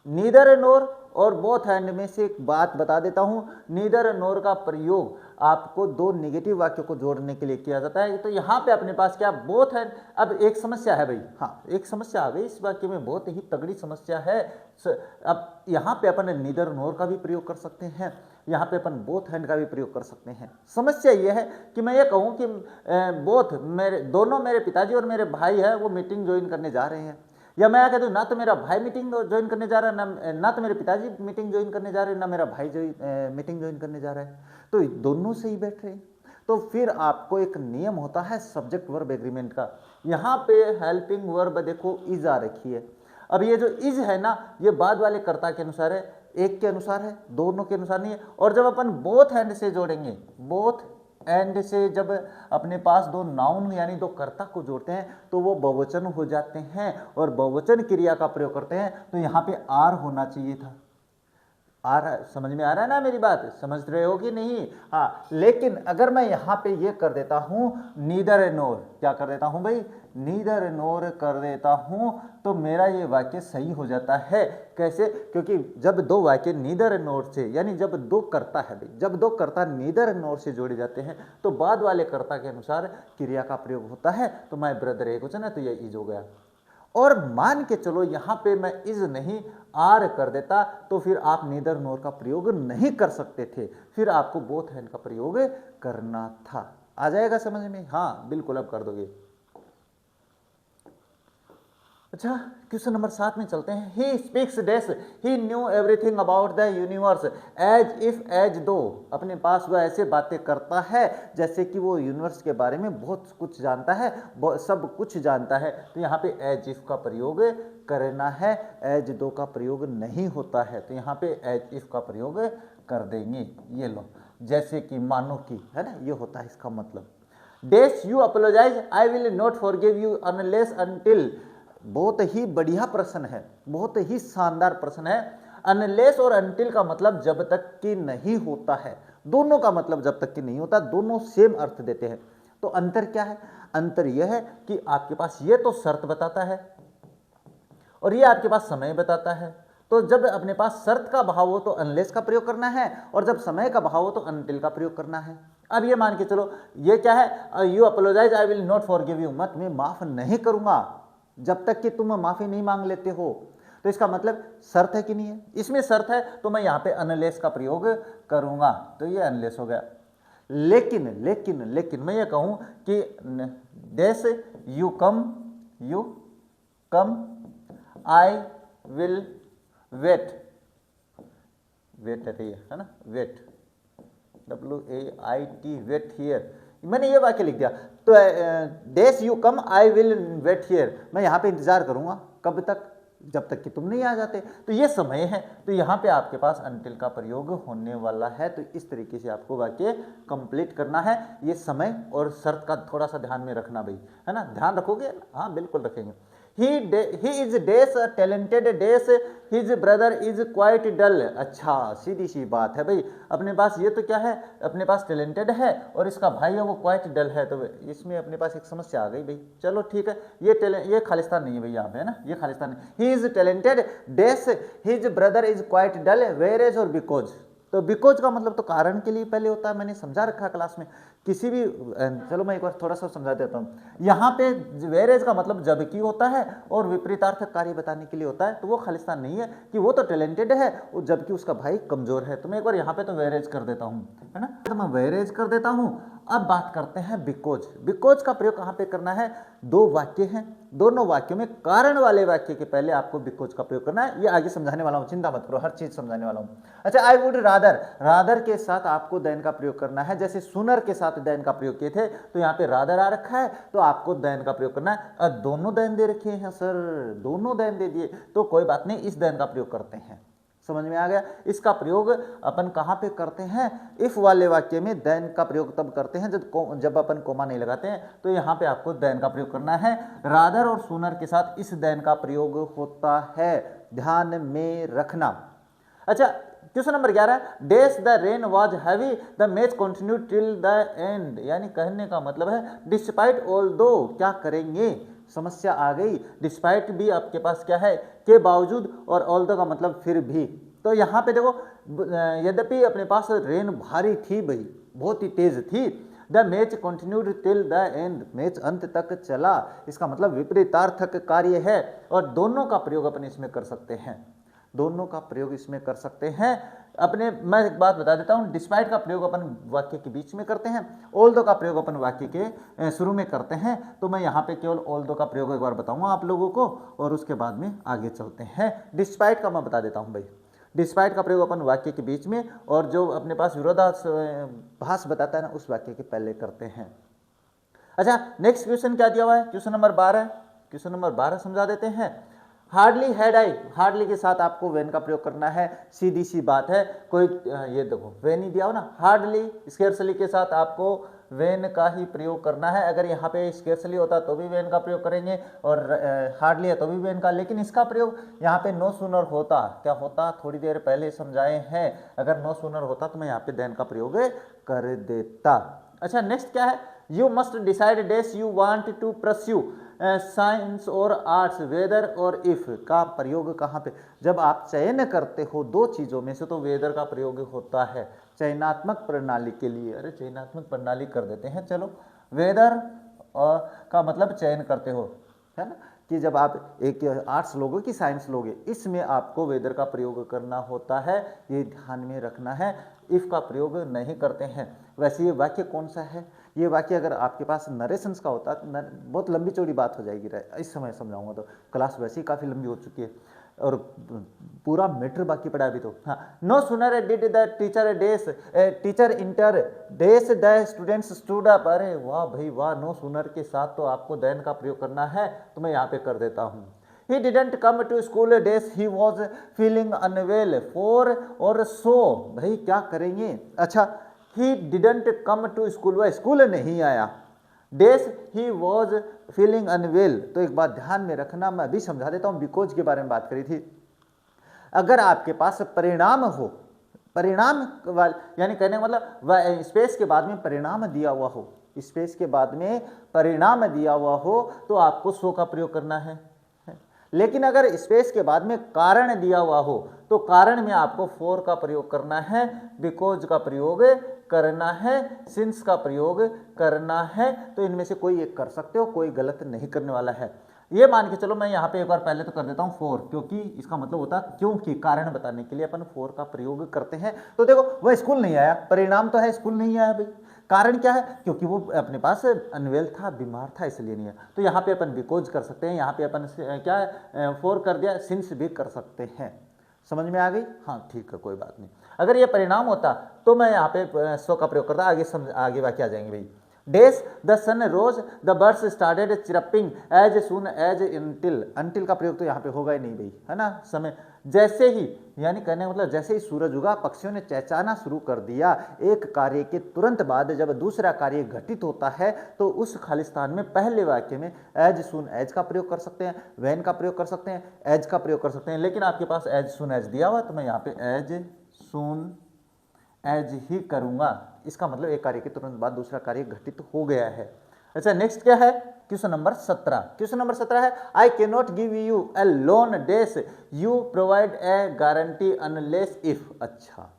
नीदर नोर और बोथ हैंड में से एक बात बता देता हूं, नीदर नोर का प्रयोग आपको दो नेगेटिव वाक्यों को जोड़ने के लिए किया जाता है। तो यहाँ पे अपने पास क्या बोथ हैंड, अब एक समस्या है भाई, हाँ एक समस्या आ गई इस वाक्य में, बहुत ही तगड़ी समस्या है। अब यहाँ पे अपन नीदर नोर का भी प्रयोग कर सकते हैं, यहाँ पे अपन बोथ हैंड का भी प्रयोग कर सकते हैं। समस्या ये है कि मैं ये कहूँ कि बोथ मेरे दोनों मेरे पिताजी और मेरे भाई है वो मीटिंग ज्वाइन करने जा रहे हैं, या मैं कह दूँ ना तो मेरा भाई मीटिंग ज्वाइन करने जा रहा है, ना तो मेरे पिताजी मीटिंग ज्वाइन करने जा रहे हैं, ना मेरा भाई मीटिंग ज्वाइन करने जा रहा है, तो दोनों से ही बैठ रहे हैं। तो फिर आपको एक नियम होता है सब्जेक्ट वर्ब एग्रीमेंट का। यहाँ पे हेल्पिंग वर्ब देखो इज आ रखी है। अब ये जो इज है ना, ये बाद वाले कर्ता के अनुसार है, एक के अनुसार है, दोनों के अनुसार नहीं है। और जब अपन बोथ हैंड से जोड़ेंगे, बोथ एंड से जब अपने पास दो नाउन यानी दो कर्ता को जोड़ते हैं तो वो बहुवचन हो जाते हैं, और बहुवचन क्रिया का प्रयोग करते हैं, तो यहाँ पे आर होना चाहिए था। आ रहा है, समझ में आ रहा है ना मेरी बात, समझ रहे हो कि नहीं। हाँ लेकिन अगर मैं यहाँ पे ये कर देता हूँ नीदर नोर, क्या कर देता हूँ भाई, नीदर नोर कर देता हूँ, तो मेरा ये वाक्य सही हो जाता है। कैसे, क्योंकि जब दो वाक्य नीदर नोर से, यानी जब दो कर्ता है भाई, जब दो कर्ता नीदर नोर से जोड़े जाते हैं तो बाद वाले कर्ता के अनुसार क्रिया का प्रयोग होता है। तो माय ब्रदर एक वचन है तो ये इज हो गया। और मान के चलो यहाँ पे मैं इज नहीं आर कर देता तो फिर आप नीदर नोर का प्रयोग नहीं कर सकते थे, फिर आपको बोथ हैंड का प्रयोग करना था। आ जाएगा समझ में? हाँ बिल्कुल, अब कर दोगे। अच्छा, क्वेश्चन नंबर 7 में चलते हैं। He speaks dash, he knew everything about the universe as if as though, अपने पास वह ऐसे बातें करता है जैसे कि वो यूनिवर्स के बारे में बहुत कुछ जानता है, सब कुछ जानता है। तो यहाँ पे एज इफ का प्रयोग करना है, एज दो का प्रयोग नहीं होता है, तो यहाँ पे एज इफ का प्रयोग कर देंगे। ये लो, जैसे कि मानो कि, है ना, ये होता है इसका मतलब। Dash you apologise I will not forgive you unless until, बहुत ही बढ़िया प्रश्न है, बहुत ही शानदार प्रश्न है। अनलेस और अनटिल का मतलब जब तक कि नहीं होता है, दोनों का मतलब जब तक कि नहीं होता, दोनों सेम अर्थ देते हैं। तो अंतर क्या है? अंतर यह है कि आपके पास ये तो शर्त बताता है और ये आपके पास समय बताता है। तो जब अपने पास शर्त का भाव हो तो अनलेस का प्रयोग करना है, और जब समय का भाव हो तो अनटिल का प्रयोग करना है। अब ये मान के चलो, ये क्या है? You apologise I will not forgive you, मैं तुम्हें माफ नहीं करूंगा जब तक कि तुम माफी नहीं मांग लेते हो। तो इसका मतलब शर्त है कि नहीं है? इसमें शर्त है तो मैं यहाँ पे अनलेस का प्रयोग करूंगा, तो ये अनलेस हो गया। लेकिन लेकिन लेकिन मैं ये कहूँ कि dash you come I will wait, wait है ना, वेट, WAIT, वेट हियर, मैंने ये वाक्य लिख दिया। तो dash you come I will wait here, मैं यहाँ पे इंतजार करूंगा, कब तक? जब तक कि तुम नहीं आ जाते। तो ये समय है, तो यहाँ पे आपके पास अनटिल का प्रयोग होने वाला है। तो इस तरीके से आपको वाक्य कंप्लीट करना है। ये समय और शर्त का थोड़ा सा ध्यान में रखना भाई, है ना, ध्यान रखोगे? हाँ बिल्कुल रखेंगे। He is dash talented dash his brother is quite dull. अच्छा, सीधी सी बात है भाई, अपने पास ये तो क्या है, अपने पास टैलेंटेड है और इसका भाई है वो क्वाइट डल है, तो इसमें अपने पास एक समस्या आ गई भाई। चलो ठीक है, ये खालिस्तान नहीं है भाई यहाँ पे, है ना, ये खालिस्तान नहीं। He is talented dash his brother is quite dull whereas इज और बिकॉज। तो बिकॉज का मतलब तो कारण के लिए पहले होता है, मैंने समझा रखा क्लास में। किसी भी, चलो मैं एक बार थोड़ा सा समझा देता हूँ। यहाँ पे वेरेज का मतलब जबकि होता है और विपरीतार्थक कार्य बताने के लिए होता है, तो वो खालिस्तान नहीं है कि वो तो टैलेंटेड है जबकि उसका भाई कमजोर है। तो मैं एक बार यहाँ पे तो वेरेज कर देता हूँ, है ना, तो मैं वेरेज कर देता हूँ। अब बात करते हैं बिकॉज। बिकॉज का प्रयोग कहाँ पे करना है? दो वाक्य हैं, दोनों वाक्यों में कारण वाले वाक्य के पहले आपको बिकॉज का प्रयोग करना है। ये आगे समझाने वाला हूँ, चिंता मत करो, हर चीज समझाने वाला हूँ। अच्छा, आई वुड रादर, रादर के साथ आपको देन का प्रयोग करना है। जैसे सुनर के साथ देन का प्रयोग किए थे, तो यहाँ पे रादर आ रखा है, तो आपको देन का प्रयोग करना है। और दोनों देन दे रखे हैं सर, दोनों देन दे दिए, तो कोई बात नहीं, इस देन का प्रयोग करते हैं। समझ में आ गया? इसका प्रयोग अपन कहाँ पे करते हैं? इफ वाले वाक्य में देन का प्रयोग तब करते हैं जब अपन कोमा नहीं लगाते हैं। तो यहाँ पे आपको देन का प्रयोग करना है। रादर और सूनर के साथ इस देन का प्रयोग होता है, ध्यान में रखना। अच्छा, question number 11, dash the rain was heavy the match continue till the end, यानी कहने का मतलब है डिस्पाइट ऑल दो, क्या करेंगे? समस्या आ गई। डिस्पाइट भी आपके पास क्या है? के बावजूद, और ऑल्दो का मतलब फिर भी। तो यहाँ पे देखो, यद्यपि अपने पास रेन भारी थी भाई, बहुत ही तेज थी। The match continued till the end, match अंत तक चला, इसका मतलब विपरीतार्थक कार्य है और दोनों का प्रयोग अपन इसमें कर सकते हैं, दोनों का प्रयोग इसमें कर सकते हैं। अपने, मैं एक बात बता देता हूँ, डिस्पाइट का प्रयोग अपन वाक्य के बीच में करते हैं, ऑल्दो का प्रयोग अपन वाक्य के शुरू में करते हैं। तो मैं यहाँ पे केवल ऑल्दो का प्रयोग एक बार बताऊंगा आप लोगों को और उसके बाद में आगे चलते हैं। डिस्पाइट का मैं बता देता हूँ भाई, डिस्पाइट का प्रयोग अपन वाक्य के बीच में और जो अपने पास विरोधाभास बताता है ना, उस वाक्य के पहले करते हैं। अच्छा, नेक्स्ट क्वेश्चन क्या दिया हुआ है? क्वेश्चन नंबर 12, क्वेश्चन नंबर 12 समझा देते हैं। हार्डली हैड आई, हार्डली के साथ आपको वेन का प्रयोग करना है, सीधी सी बात है। कोई ये देखो वेन ही दिया हो ना, हार्डली स्केर्सली के साथ आपको वेन का ही प्रयोग करना है। अगर यहाँ पे स्केर्सली होता तो भी वेन का प्रयोग करेंगे और हार्डली है तो भी वेन का, लेकिन इसका प्रयोग यहाँ पे नो सूनर होता, क्या होता? थोड़ी देर पहले समझाए हैं, अगर नो सूनर होता तो मैं यहाँ पे देन का प्रयोग कर देता। अच्छा, नेक्स्ट क्या है? You must decide dash you want to pursue, science और आर्ट्स, वेदर और इफ का प्रयोग कहाँ पे? जब आप चयन करते हो दो चीजों में से तो वेदर का प्रयोग होता है चयनात्मक प्रणाली के लिए। अरे चयनात्मक प्रणाली कर देते हैं, चलो वेदर का मतलब चयन करते हो, है ना, कि जब आप एक आर्ट्स लोगे कि साइंस लोगे, इसमें आपको वेदर का प्रयोग करना होता है, ये ध्यान में रखना है। इफ़ का प्रयोग नहीं करते हैं। वैसे ये वाक्य कौन सा है? ये वाक्य अगर आपके पास नरेशंस का होता तो बहुत लंबी चौड़ी बात हो जाएगी, इस समय समझाऊंगा तो क्लास वैसे ही काफ़ी लंबी हो चुकी है और पूरा मीटर बाकी पड़ा अभी तो। हाँ, no sooner did the teacher enter dash the students stood up. अरे वाह भाई वाह, नो सुनर के साथ तो आपको देन का प्रयोग करना है, तो मैं यहाँ पे कर देता हूँ। He didn't come to school days, he was feeling unwell for और so। भाई क्या करेंगे? अच्छा, he didn't come to school, वह स्कूल नहीं आया। डेस ही वॉज फीलिंग अनवेल। तो एक बात ध्यान में रखना, मैं अभी समझा देता हूँ, बिकॉज के बारे में बात करी थी। अगर आपके पास परिणाम हो, परिणाम यानी कहने का मतलब स्पेस के बाद में परिणाम दिया हुआ हो, स्पेस के बाद में परिणाम दिया हुआ हो, तो आपको सो का प्रयोग करना है। लेकिन अगर स्पेस के बाद में कारण दिया हुआ हो, तो कारण में आपको फॉर का प्रयोग करना है, बिकॉज का प्रयोग करना है, सिंस का प्रयोग करना है। तो इनमें से कोई एक कर सकते हो, कोई गलत नहीं करने वाला है। ये मान के चलो, मैं यहाँ पे एक बार पहले तो कर देता हूँ फॉर, क्योंकि इसका मतलब होता है क्योंकि, कारण बताने के लिए अपन फॉर का प्रयोग करते हैं। तो देखो, वह स्कूल नहीं आया, परिणाम तो है स्कूल नहीं आया भाई। कारण क्या है? क्योंकि वो अपने पास अनवेल था, बीमार था, इसलिए नहीं है। तो यहाँ पे अपन बिकॉज कर सकते हैं, यहाँ पे अपन क्या फॉर कर दिया, सिंस भी कर सकते हैं। समझ में आ गई? हाँ ठीक है, कोई बात नहीं। अगर ये परिणाम होता तो मैं यहाँ पे सो का प्रयोग करता। आगे वाक्य आ जाएंगे भाई। Dash the sun rose the birds started chirping as soon as until का प्रयोग तो यहाँ पे होगा ही नहीं भाई, है ना। समय जैसे ही, यानी कहने का मतलब जैसे ही सूरज उगा, पक्षियों ने चहचहाना शुरू कर दिया। एक कार्य के तुरंत बाद जब दूसरा कार्य घटित होता है, तो उस खालिस्तान में पहले वाक्य में एज सून एज का प्रयोग कर सकते हैं, वैन का प्रयोग कर सकते हैं, एज का प्रयोग कर सकते हैं। लेकिन आपके पास एज सून एज दिया हुआ, तो मैं यहाँ पे एज सून एज ही करूंगा। इसका मतलब एक कार्य के तुरंत बाद दूसरा कार्य घटित हो गया है। अच्छा, नेक्स्ट क्या है? Question number 17। क्वेश्चन नंबर 17 है, I can not give you a loan dash you provide a guarantee unless if. अच्छा,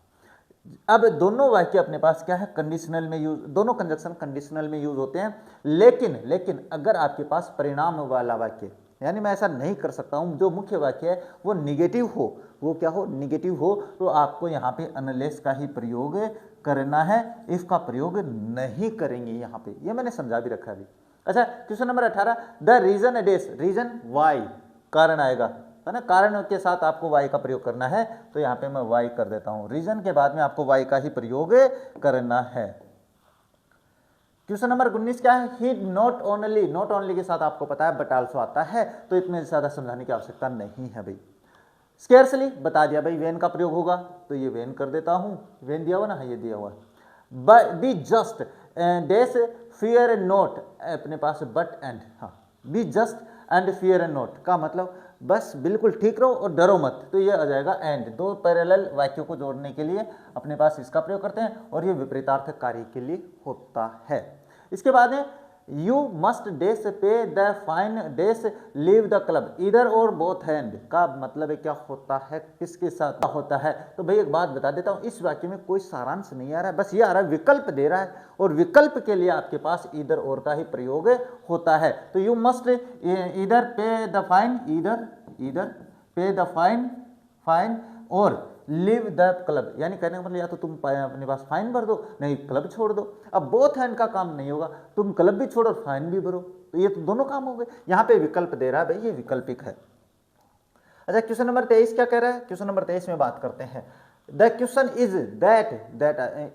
अब दोनों वाक्य अपने पास क्या है? कंडीशनल में यूज, दोनों कंजक्शन कंडीशनल में यूज होते हैं। लेकिन अगर आपके पास परिणाम वाला वाक्य, यानी मैं ऐसा नहीं कर सकता हूं, जो मुख्य वाक्य है वो निगेटिव हो, वो क्या हो? निगेटिव हो, तो आपको यहाँ पे अनलेस का ही प्रयोग करना है, इफ का प्रयोग नहीं करेंगे यहाँ पे। ये मैंने समझा भी रखा है अभी। अच्छा, question number 18, the reason dash, reason why, कारण आएगा, है ना। कारण के साथ आपको वाई का प्रयोग करना है, तो यहाँ पे मैं वाई कर देता हूँ। रीजन के बाद में आपको वाई का ही प्रयोग करना है। क्वेश्चन नंबर 19 क्या है? ही नॉट ओनली के साथ आपको पता है बट आल्सो आता है, तो इतने ज्यादा समझाने की आवश्यकता नहीं है भाई। स्केर्सली बता दिया भाई, वेन का प्रयोग होगा, तो ये वेन कर देता हूं। वेन दिया हुआ ना, ये दिया हुआ। Be just dash fear not, अपने पास बट एंड, हाँ, be just and fear not का मतलब बस बिल्कुल ठीक रहो और डरो मत, तो ये आ जाएगा एंड। दो पैरेलल वाक्यों को जोड़ने के लिए अपने पास इसका प्रयोग करते हैं, और ये विपरीतार्थक कार्य के लिए होता है। इसके बाद है, you must dash pay the fine dash leave the club, इधर और बोथ हैंड का मतलब है क्या होता है, किसके साथ होता है? तो भाई एक बात बता देता हूं, इस वाक्य में कोई सारांश नहीं आ रहा है, बस ये आ रहा है विकल्प दे रहा है, और विकल्प के लिए आपके पास इधर और का ही प्रयोग होता है। तो यू मस्ट इधर पे द फाइन, इधर पे द फाइन और लिव द क्लब, यानी कहने का मतलब या तो तुम अपने पास फाइन भर दो, नहीं क्लब छोड़ दो। अब बोथ हैंड का काम नहीं होगा, तुम क्लब भी छोड़ो और फाइन भी भरो, तो ये तो दोनों काम हो गए। यहाँ पे विकल्प दे रहा है भाई, ये विकल्पिक है। अच्छा, क्वेश्चन नंबर 23 क्या कह रहा है? क्वेश्चन नंबर 23 में बात करते हैं, द क्वेश्चन इज दैट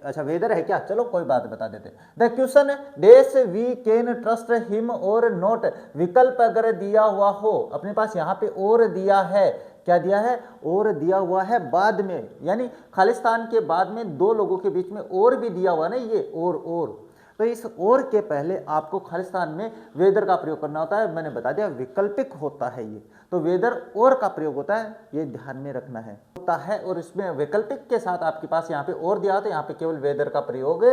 अच्छा वेदर है क्या? चलो कोई बात बता देते। The question dash we can trust him और नॉट, विकल्प अगर दिया हुआ हो, अपने पास यहाँ पे और दिया है, क्या दिया है? और दिया हुआ है बाद में, यानी खालिस्तान के बाद में दो लोगों के बीच में और भी दिया हुआ ना, ये और, तो इस और के पहले आपको खालिस्तान में वेदर का प्रयोग करना होता है। मैंने बता दिया विकल्पिक होता है ये, तो वेदर और का प्रयोग होता है, ये ध्यान में रखना है, होता है। और इसमें वैकल्पिक के साथ आपके पास यहाँ पे और दिया, तो यहाँ पे केवल वेदर का प्रयोग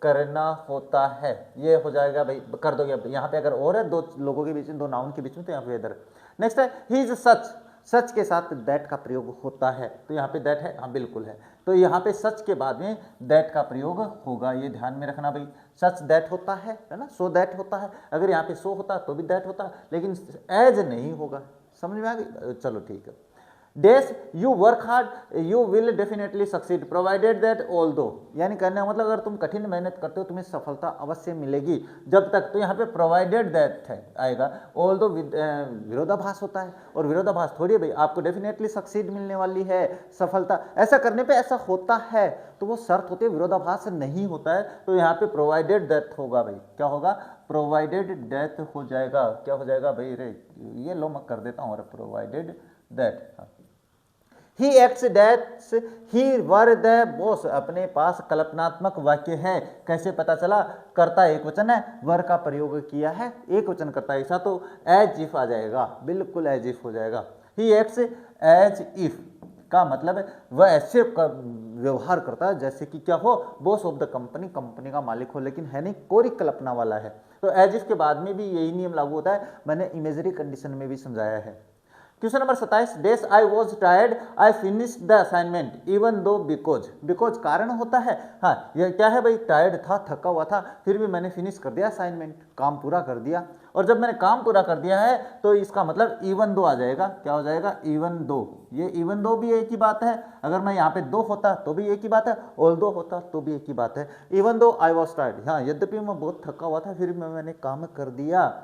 करना होता है। ये हो जाएगा भाई, कर दोगे। यहाँ पे अगर और है, दो लोगों के बीच में, दो नाउन के बीच में, तो यहाँ पे वेदर। नेक्स्ट है, ही इज सच के साथ दैट का प्रयोग होता है, तो यहाँ पे दैट है, हाँ बिल्कुल है। तो यहाँ पे सच के बाद में दैट का प्रयोग होगा, ये ध्यान में रखना भाई। सच दैट होता है ना, सो दैट होता है। अगर यहाँ पे सो होता तो भी दैट होता, लेकिन एज नहीं होगा। समझ में आ गई? चलो ठीक है। Dash you work hard you will definitely succeed provided that all दो, यानी कहने का मतलब अगर तुम कठिन मेहनत करते हो तुम्हें सफलता अवश्य मिलेगी जब तक, तो यहाँ पे प्रोवाइडेड दैट है आएगा। ऑल दो विरोधाभास होता है, और विरोधाभास थोड़ी है भाई, आपको डेफिनेटली सक्सीड मिलने वाली है सफलता, ऐसा करने पे ऐसा होता है, तो वो शर्त होती है, विरोधाभास नहीं होता है। तो यहाँ पे प्रोवाइडेड दैट होगा भाई, क्या होगा? प्रोवाइडेड डेथ हो जाएगा। क्या हो जाएगा भाई? रे ये लो मैं कर देता हूँ, और provided that he acts that's he were the boss. अपने पास कल्पनात्मक वाक्य है, कैसे पता चला? कर्ता एक वचन है, वर का प्रयोग किया है, एक वचन करता है ऐसा, तो एज इफ आ जाएगा, बिल्कुल एज इफ हो जाएगा। ही एक्ट्स एज इफ का मतलब है वह ऐसे व्यवहार करता है जैसे कि क्या हो? Boss of the company, company का मालिक हो, लेकिन है नहीं, कोरी कल्पना वाला है। तो एज इफ के बाद में भी यही नियम लागू होता है, मैंने इमेजरी कंडीशन में भी समझाया है। Question number 27, dash I was tired I finish the assignment even though because. Because कारण होता है, हाँ ये क्या है भाई? टायर्ड था, थका हुआ था, फिर भी मैंने फिनिश कर दिया असाइनमेंट, काम पूरा कर दिया। और जब मैंने काम पूरा कर दिया है तो इसका मतलब इवन दो आ जाएगा। क्या हो जाएगा? Even though. ये इवन दो भी एक ही बात है, अगर मैं यहाँ पे दो होता तो भी एक ही बात है, और दो होता तो भी एक ही बात है। Even though I was tired, हाँ यद्यपि मैं बहुत थका हुआ था फिर भी मैंने काम कर दिया।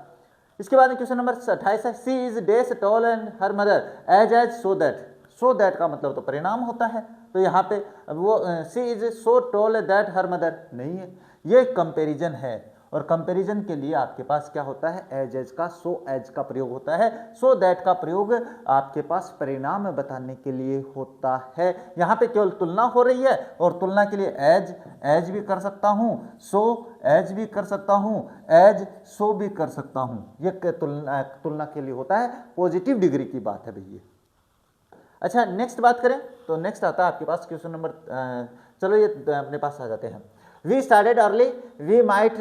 इसके बाद में क्वेश्चन नंबर 28 है, she is dash tall and her mother as so that. So that का मतलब तो परिणाम होता है, तो यहाँ पे वो she is so tall that her mother नहीं है, ये कंपैरिजन है। और कंपैरिजन के लिए आपके पास क्या होता है? एज का, सो एज का प्रयोग होता है। सो दैट का प्रयोग आपके पास परिणाम बताने के लिए होता है। यहाँ पे केवल तुलना हो रही है, और तुलना के लिए एज भी कर सकता हूँ, सो एज भी कर सकता हूँ, एज सो भी कर सकता हूँ। ये तुलना के लिए होता है, पॉजिटिव डिग्री की बात है भैया। अच्छा नेक्स्ट बात करें तो नेक्स्ट आता है आपके पास क्वेश्चन नंबर, चलो ये अपने पास आ जाते हैं। We started early we might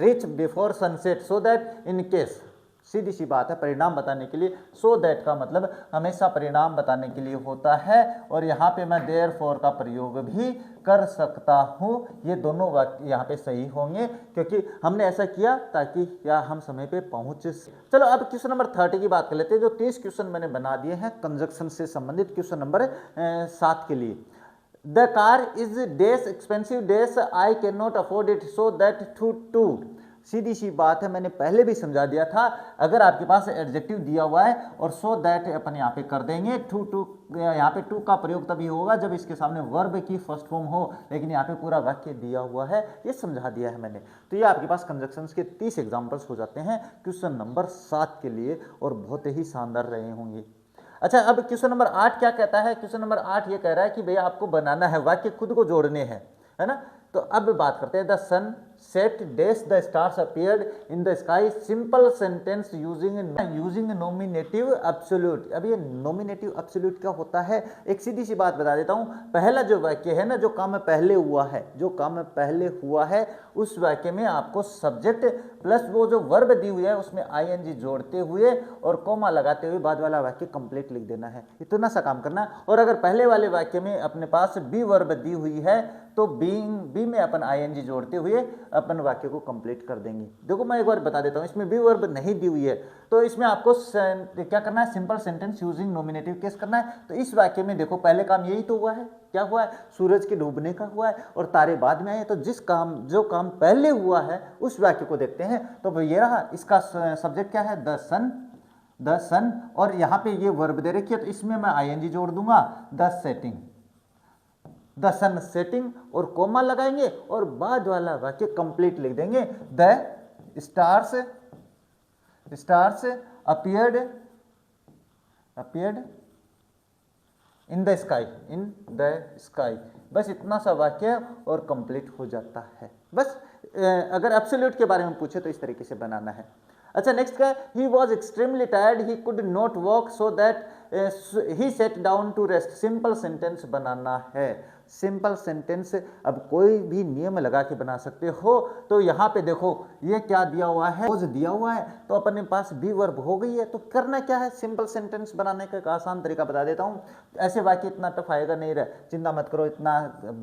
reach before sunset so that in case. सीधी सी बात है, परिणाम बताने के लिए सो दैट का मतलब हमेशा परिणाम बताने के लिए होता है, और यहाँ पे मैं देयर फॉर का प्रयोग भी कर सकता हूँ। ये दोनों वाक्य यहाँ पे सही होंगे, क्योंकि हमने ऐसा किया ताकि या हम समय पे पहुँच। चलो अब क्वेश्चन नंबर 30 की बात कर लेते हैं। जो 30 क्वेश्चन मैंने बना दिए हैं कंजक्शन से संबंधित, क्वेश्चन नंबर 7 के लिए। The car is dash expensive dash I can not afford it so that too. सीधी सी बात है, मैंने पहले भी समझा दिया था, अगर आपके पास एडजेक्टिव दिया हुआ है और सो दैट अपन यहाँ पे कर देंगे, टू यहाँ पे टू का प्रयोग तभी होगा जब इसके सामने वर्ब की फर्स्ट फॉर्म हो, लेकिन यहाँ पे पूरा वाक्य दिया हुआ है, ये समझा दिया है मैंने। तो ये आपके पास कंजक्शंस के 30 एग्जाम्पल्स हो जाते हैं क्वेश्चन नंबर 7 के लिए, और बहुत ही शानदार रहे होंगे। अच्छा अब क्वेश्चन नंबर 8 क्या कहता है? क्वेश्चन नंबर 8 ये कह रहा है कि भैया आपको बनाना है वाक्य, खुद को जोड़ने हैं, है ना। तो अब बात करते हैं, the sun set dash the stars appeared in the sky. Simple sentence using nominative absolute. अब ये नोमिनेटिव एब्सोल्यूट क्या होता है? एक सीधी सी बात बता देता हूँ, पहला जो वाक्य है ना, जो काम पहले हुआ है, जो काम पहले हुआ है उस वाक्य में आपको सब्जेक्ट प्लस वो जो वर्ब दी हुई है उसमें आईएनजी जोड़ते हुए और कोमा लगाते हुए बाद वाला वाक्य कंप्लीट लिख देना है, इतना सा काम करना। और अगर पहले वाले वाक्य में अपने पास बी वर्ब दी हुई है तो बी में अपन आईएनजी जोड़ते हुए अपन वाक्य को कंप्लीट कर देंगे। देखो मैं एक बार बता देता हूँ, इसमें बी वर्ब नहीं दी हुई है तो इसमें आपको क्या करना है? Simple sentence using nominative case करना है। तो इस वाक्य में देखो पहले काम यही तो हुआ है, क्या हुआ है? सूरज के डूबने का हुआ है और तारे बाद में आए। तो जो काम पहले हुआ है उस वाक्य को देखते हैं। तो ये रहा, इसका सब्जेक्ट क्या है? द सन, और यहाँ पे ये वर्ब दे रखी है तो इसमें मैं आईएनजी जोड़ दूंगा, the setting, the sun setting, और कोमा लगाएंगे और बाद वाला वाक्य कंप्लीट लिख देंगे। The stars appeared in the sky, बस इतना सा वाक्य और कंप्लीट हो जाता है। बस अगर एब्सोल्यूट के बारे में पूछे तो इस तरीके से बनाना है। अच्छा नेक्स्ट क्या है? He was extremely tired he could not walk so that he set down to rest. Simple sentence बनाना है, सिंपल सेंटेंस अब कोई भी नियम लगा के बना सकते हो। तो यहाँ पे देखो ये क्या दिया हुआ है, क्लोज दिया हुआ है, तो अपने पास बी वर्ब हो गई है। तो करना क्या है, सिंपल सेंटेंस बनाने का एक आसान तरीका बता देता हूँ। ऐसे वाक्य इतना टफ आएगा नहीं रहा, चिंता मत करो, इतना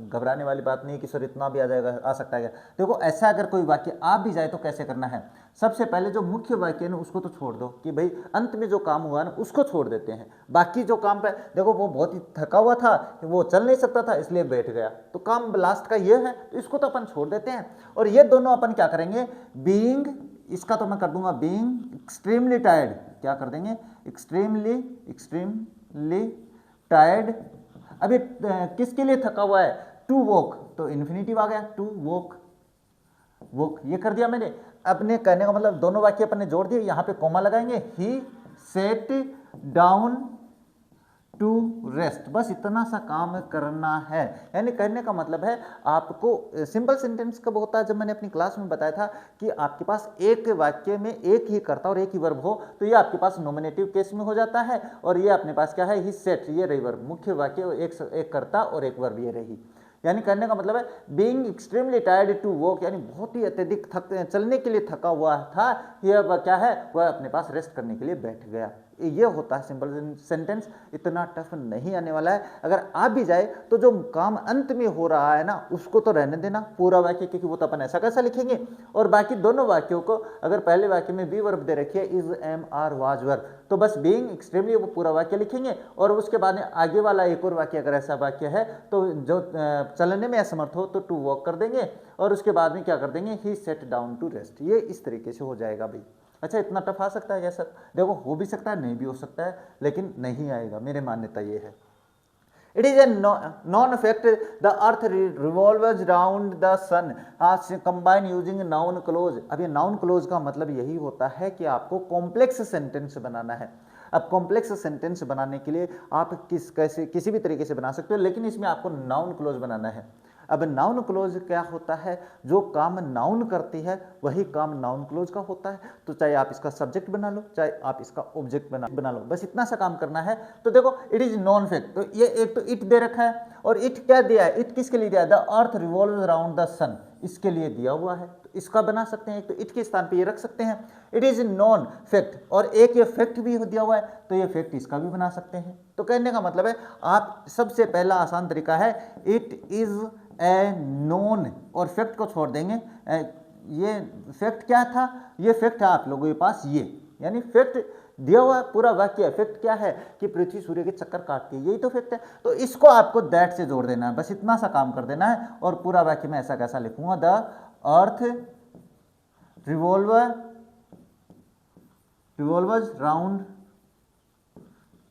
घबराने वाली बात नहीं है कि सर इतना भी आ जाएगा, आ सकता है। देखो ऐसा अगर कोई वाक्य आ भी जाए तो कैसे करना है, सबसे पहले जो मुख्य वाक्य है ना उसको तो छोड़ दो कि भाई अंत में जो काम हुआ ना उसको छोड़ देते हैं। बाकी जो काम पे देखो वो बहुत ही थका हुआ था, वो चल नहीं सकता था इसलिए बैठ गया, तो काम लास्ट का ये है, तो इसको तो अपन छोड़ देते हैं। और ये दोनों अपन क्या करेंगे, बीइंग, इसका तो मैं कर दूंगा बीइंग एक्सट्रीमली टायर्ड, क्या कर देंगे एक्सट्रीमली टायर्ड। अभी किसके लिए थका हुआ है, टू वॉक, तो इन्फिनिटिव आ गया, टू वॉक, वॉक ये कर दिया मैंने। अपने कहने का मतलब दोनों वाक्य अपने जोड़ दिए, यहां पे कोमा लगाएंगे, ही सेट डाउन टू रेस्ट, बस इतना सा काम करना है। यानी कहने का मतलब है आपको सिंपल सेंटेंस कब होता है, जब मैंने अपनी क्लास में बताया था कि आपके पास एक वाक्य में एक ही कर्ता और एक ही वर्ब हो, तो ये आपके पास नॉमिनेटिव केस में हो जाता है। और ये अपने पास क्या है, ही सेट, ये रही वर्ब, मुख्य वाक्य एक कर्ता और एक वर्ब ये रही। यानी कहने का मतलब है being extremely tired to walk, यानी बहुत ही अत्यधिक चलने के लिए थका हुआ था, यह क्या है, वह अपने पास रेस्ट करने के लिए बैठ गया। ये होता है सिंपल सेंटेंस, इतना टफ नहीं आने वाला है। अगर आ भी जाए तो जो काम अंत में हो रहा है ना उसको तो रहने देना, पूरा वाक्य, क्योंकि वो तो अपन ऐसा कैसा लिखेंगे। और बाकी दोनों वाक्यों को, अगर पहले वाक्य में बी वर्ब दे रखी है इज, एम, आर, वाज, वर, तो बस बीइंग एक्सट्रीमली वो पूरा वाक्य लिखेंगे। और उसके बाद में आगे वाला एक और वाक्य अगर ऐसा वाक्य है तो जो चलने में असमर्थ हो तो टू वॉक कर देंगे, और उसके बाद में क्या कर देंगे, ही सेट डाउन टू रेस्ट। ये इस तरीके से हो जाएगा भाई। अच्छा इतना टफ आ सकता है क्या सर, देखो हो भी सकता है नहीं भी हो सकता है, लेकिन नहीं आएगा, मेरी मान्यता ये है। It is a non-effect. The earth revolves round the sun. Combine using noun clause. अब ये noun clause का मतलब यही होता है कि आपको कॉम्प्लेक्स सेंटेंस बनाना है। अब कॉम्प्लेक्स सेंटेंस बनाने के लिए आप किसी भी तरीके से बना सकते हो, लेकिन इसमें आपको नाउन क्लोज बनाना है। अब नाउन क्लोज क्या होता है, जो काम नाउन करती है वही काम नाउन क्लोज का होता है। तो चाहे आप इसका सब्जेक्ट बना लो, चाहे आप इसका ऑब्जेक्ट बना लो, बस इतना सा काम करना है। तो देखो इट इज नॉन फैक्ट, तो ये एक तो इट दे रखा है, और इट क्या दिया है, इट किसके लिए दिया है, the earth revolves around the sun, इसके लिए दिया हुआ है। तो इसका बना सकते हैं, तो इट के स्थान पे ये रख सकते हैं। इट इज नॉन फैक्ट, और एक ये फैक्ट भी दिया हुआ है, तो ये फैक्ट इसका भी बना सकते हैं। तो कहने का मतलब है आप सबसे पहला आसान तरीका है इट इज ए नोन, और फैक्ट को छोड़ देंगे। ये फैक्ट क्या था, ये फैक्ट है आप लोगों के पास ये, यानी फैक्ट दिया हुआ पूरा वाक्य। फैक्ट क्या है कि पृथ्वी सूर्य के चक्कर काटती है, यही तो फैक्ट है। तो इसको आपको दैट से जोड़ देना है, बस इतना सा काम कर देना है। और पूरा वाक्य में ऐसा कैसा लिखूंगा, the earth revolves round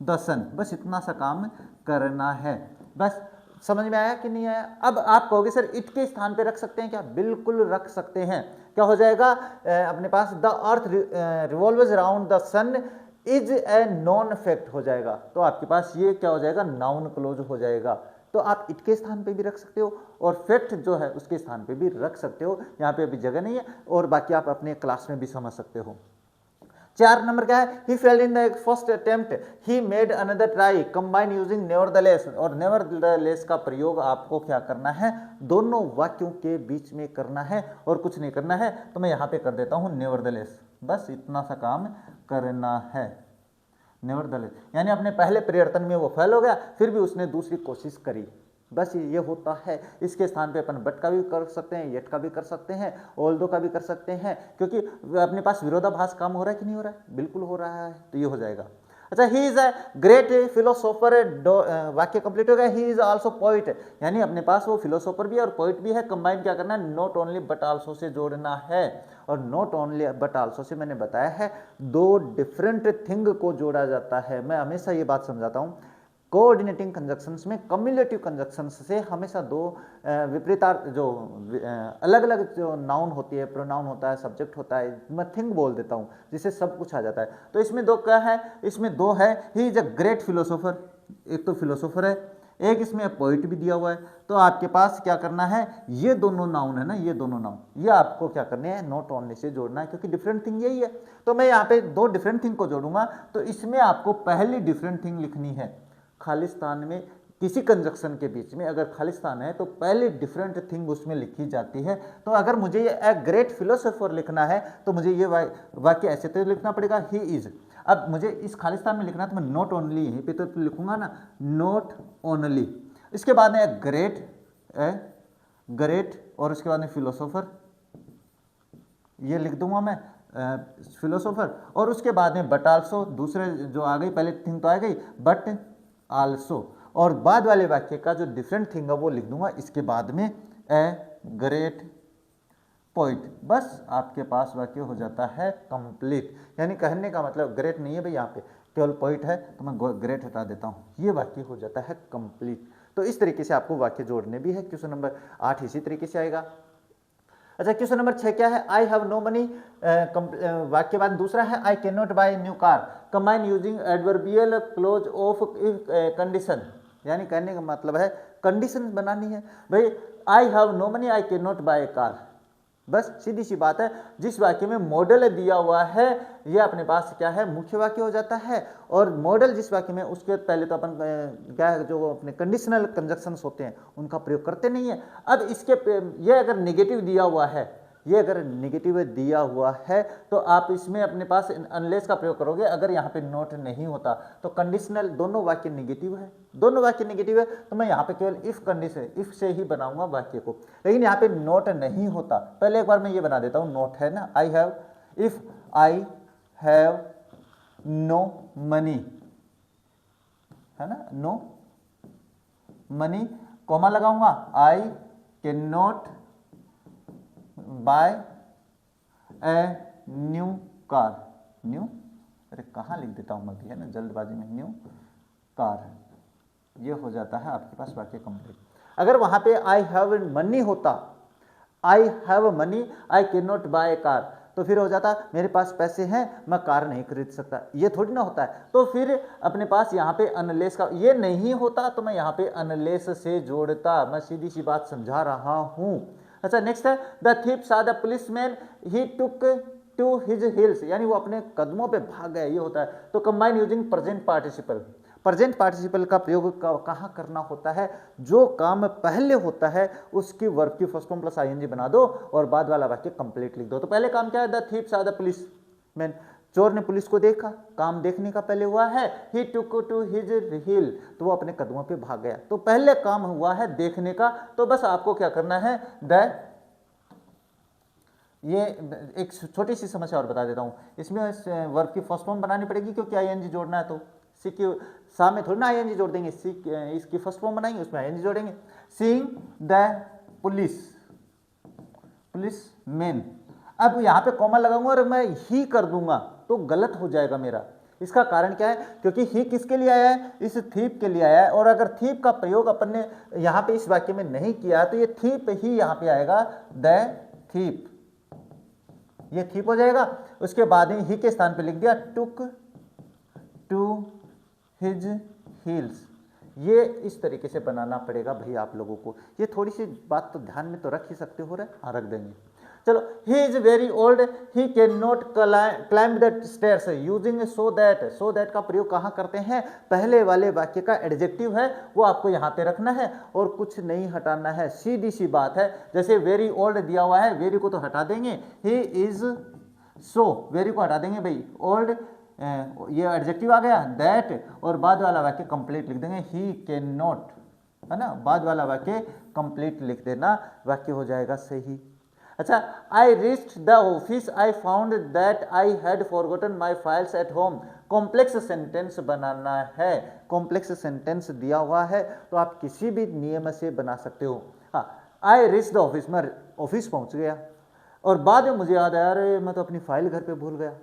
the sun, बस इतना सा काम करना है। बस समझ में आया कि नहीं आया। अब आप कहोगे सर इट के स्थान पे रख सकते हैं क्या, बिल्कुल रख सकते हैं। क्या हो जाएगा अपने पास, the earth revolves around the sun is a known fact हो जाएगा। तो आपके पास ये क्या हो जाएगा, नाउन क्लोज हो जाएगा। तो आप इट के स्थान पे भी रख सकते हो, और फैक्ट जो है उसके स्थान पे भी रख सकते हो। यहाँ पे अभी जगह नहीं है, और बाकी आप अपने क्लास में भी समझ सकते हो। 4 नंबर क्या है, he failed in the first attempt, he made another try, combine using nevertheless, और nevertheless का प्रयोग आपको क्या करना है, दोनों वाक्यों के बीच में करना है, और कुछ नहीं करना है। तो मैं यहाँ पे कर देता हूँ nevertheless, बस इतना सा काम करना है। nevertheless यानी अपने पहले प्रयत्न में वो फेल हो गया, फिर भी उसने दूसरी कोशिश करी, बस ये होता है। इसके स्थान पे अपन बट का भी कर सकते हैं, येट का भी कर सकते हैं, ऑल्दो का भी कर सकते हैं, क्योंकि अपने पास विरोधाभास काम हो रहा है कि नहीं हो रहा है, बिल्कुल हो रहा है, तो ये हो जाएगा। अच्छा, ही इज अ ग्रेट फिलोसोफर, वाक्य कंप्लीट हो गया। ही इज आल्सो पोइट, यानी अपने पास वो फिलोसोफर भी है और पोइट भी है। कंबाइन क्या करना है, not only but also say जोड़ना है। और not only but also say मैंने बताया है दो डिफरेंट थिंग को जोड़ा जाता है। मैं हमेशा ये बात समझाता हूँ, कोऑर्डिनेटिंग कंजक्शंस में कम्युलेटिव कंजक्शंस से हमेशा दो विपरीतार्थ जो अलग अलग जो नाउन होती है, प्रोनाउन होता है, सब्जेक्ट होता है, मैं थिंग बोल देता हूँ जिससे सब कुछ आ जाता है। तो इसमें दो क्या है, इसमें दो है, ही इज अ ग्रेट फिलोसोफर, एक तो फिलोसोफर है, एक इसमें पोइट भी दिया हुआ है। तो आपके पास क्या करना है, ये दोनों नाउन है ना, ये दोनों नाउन, ये आपको क्या करने हैं, नॉट ओनली से जोड़ना है, क्योंकि डिफरेंट थिंग यही है। तो मैं यहाँ पे दो डिफरेंट थिंग को जोड़ूंगा, तो इसमें आपको पहली डिफरेंट थिंग लिखनी है, खालिस्तान में किसी कंजक्शन के बीच में अगर खालिस्तान है तो पहले डिफरेंट थिंग उसमें लिखी जाती है। तो अगर मुझे ये ए ग्रेट फिलोसोफर लिखना है तो मुझे ये वाक्य ऐसे तो लिखना पड़ेगा, ही इज। अब मुझे इस खालिस्तान में लिखना है तो मैं नॉट ओनली यहीं पे तो लिखूंगा ना, नॉट ओनली। इसके बाद में ग्रेट और उसके बाद में फिलोसोफर, ये लिख दूंगा मैं फिलोसोफर। और उसके बाद में बट आल्सो, दूसरे जो आ गई पहले थिंग तो आ गई बट आल्सो, और बाद वाले वाक्य का जो डिफरेंट थिंग है वो लिख दूंगा इसके बाद में ए ग्रेट पोइट। बस आपके पास वाक्य हो जाता है कंप्लीट। यानी कहने का मतलब ग्रेट नहीं है भाई, यहाँ पे केवल पोइट है तो मैं ग्रेट हटा देता हूँ, ये वाक्य हो जाता है कंप्लीट। तो इस तरीके से आपको वाक्य जोड़ने भी है। क्वेश्चन नंबर 8 इसी तरीके से आएगा। अच्छा, क्वेश्चन नंबर 6 क्या है, आई हैव नो मनी, वाक्य बाद दूसरा है I can not buy new car, combine using adverbial clause of condition. यानी कहने का मतलब है कंडीशन बनानी है भाई, I have no money I can not buy car. बस सीधी सी बात है, जिस वाक्य में मॉडल दिया हुआ है ये अपने पास क्या है, मुख्य वाक्य हो जाता है। और मॉडल जिस वाक्य में, उसके पहले तो अपन क्या है, जो अपने कंडीशनल कंजक्शंस होते हैं उनका प्रयोग करते नहीं है। अब इसके ये अगर नेगेटिव दिया हुआ है, ये अगर नेगेटिव दिया हुआ है तो आप इसमें अपने पास अनलेस का प्रयोग करोगे। अगर यहाँ पे नॉट नहीं होता तो कंडीशनल, दोनों वाक्य नेगेटिव है, दोनों वाक्य नेगेटिव है तो मैं यहाँ पे केवल इफ कंडीशन, इफ से ही बनाऊंगा वाक्य को। लेकिन यहाँ पे नॉट नहीं होता, पहले एक बार मैं ये बना देता हूँ, नॉट है ना, I have, if I have no money, है ना, नो मनी, कॉमा लगाऊंगा, I can not buy a new car, new, अरे कहाँ लिख देता हूँ मैं भी, है ना, जल्दबाजी में, न्यू कार, ये हो जाता है आपके पास वाक्य कंप्लीट। अगर वहां पे आई हैव मनी होता, I have money I can not buy car, तो फिर हो जाता मेरे पास पैसे हैं मैं कार नहीं खरीद सकता, ये थोड़ी ना होता है। तो फिर अपने पास यहाँ पे अनलेस का, ये नहीं होता तो मैं यहाँ पे अनलेस से जोड़ता, मैं सीधी सी बात समझा रहा हूँ। अच्छा, नेक्स्ट है the thief saw the policeman he took to his heels, यानी वो अपने कदमों पे भाग गया, ये होता है। तो combine using present participle, present participle का प्रयोग कहाँ करना होता है, जो काम पहले होता है उसकी वर्ब की फर्स्ट फॉर्म प्लस आईएनजी बना दो और बाद वाला वाक्य कंप्लीट लिख दो। तो पहले काम क्या है, the thief saw the policeman, चोर ने पुलिस को देखा, काम देखने का पहले हुआ है, ही टुक टू हिज हिल, तो वो अपने कदमों पे भाग गया, तो पहले काम हुआ है देखने का। तो बस आपको क्या करना है, ये एक छोटी सी समस्या और बता देता हूँ, इसमें वर्ब की फर्स्ट फॉर्म बनानी पड़ेगी क्योंकि आईएनजी जोड़ना है। तो सी की सा में थोड़ी ना आईएनजी जोड़ देंगे, सी इसकी फर्स्ट फॉर्म बनाएंगे उसमें आईएनजी जोड़ेंगे। सीइंग द पुलिस मैन, अब यहाँ पे कॉमा लगाऊंगा और मैं ही कर दूंगा तो गलत हो जाएगा मेरा। इसका कारण क्या है, क्योंकि ही किसके लिए आया है, इस थीप के लिए आया है, और अगर थीप का प्रयोग अपन ने यहाँ पे इस वाक्य में नहीं किया तो ये थीप ही यहाँ पे आएगा, द थीप, ये थीप हो जाएगा। उसके बाद ही के स्थान पे लिख दिया टुक टू हिज हील्स, ये इस तरीके से बनाना पड़ेगा भाई आप लोगों को। ये थोड़ी सी बात तो ध्यान में तो रख ही सकते हो, हाँ रख देंगे। चलो, ही is very old he can not climb the stairs, using so that का प्रयोग कहाँ करते हैं, पहले वाले वाक्य का एडजेक्टिव है वो आपको यहाँ पे रखना है और कुछ नहीं हटाना है, सीधी सी बात है। जैसे वेरी ओल्ड दिया हुआ है, वेरी को तो हटा देंगे, ही इज सो, वेरी को हटा देंगे भाई, ओल्ड ये एडजेक्टिव आ गया, दैट, और बाद वाला वाक्य कंप्लीट लिख देंगे, ही कैन नॉट, है ना, बाद वाला वाक्य कंप्लीट लिख देना, वाक्य हो जाएगा सही। अच्छा, I reached the office I found that I had forgotten my files at home, complex sentence बनाना है। कॉम्प्लेक्स सेंटेंस दिया हुआ है तो आप किसी भी नियम से बना सकते हो। हाँ, आई रीच्ड द ऑफिस, मैं ऑफिस पहुंच गया और बाद में मुझे याद आया अरे मैं तो अपनी फाइल घर पे भूल गया,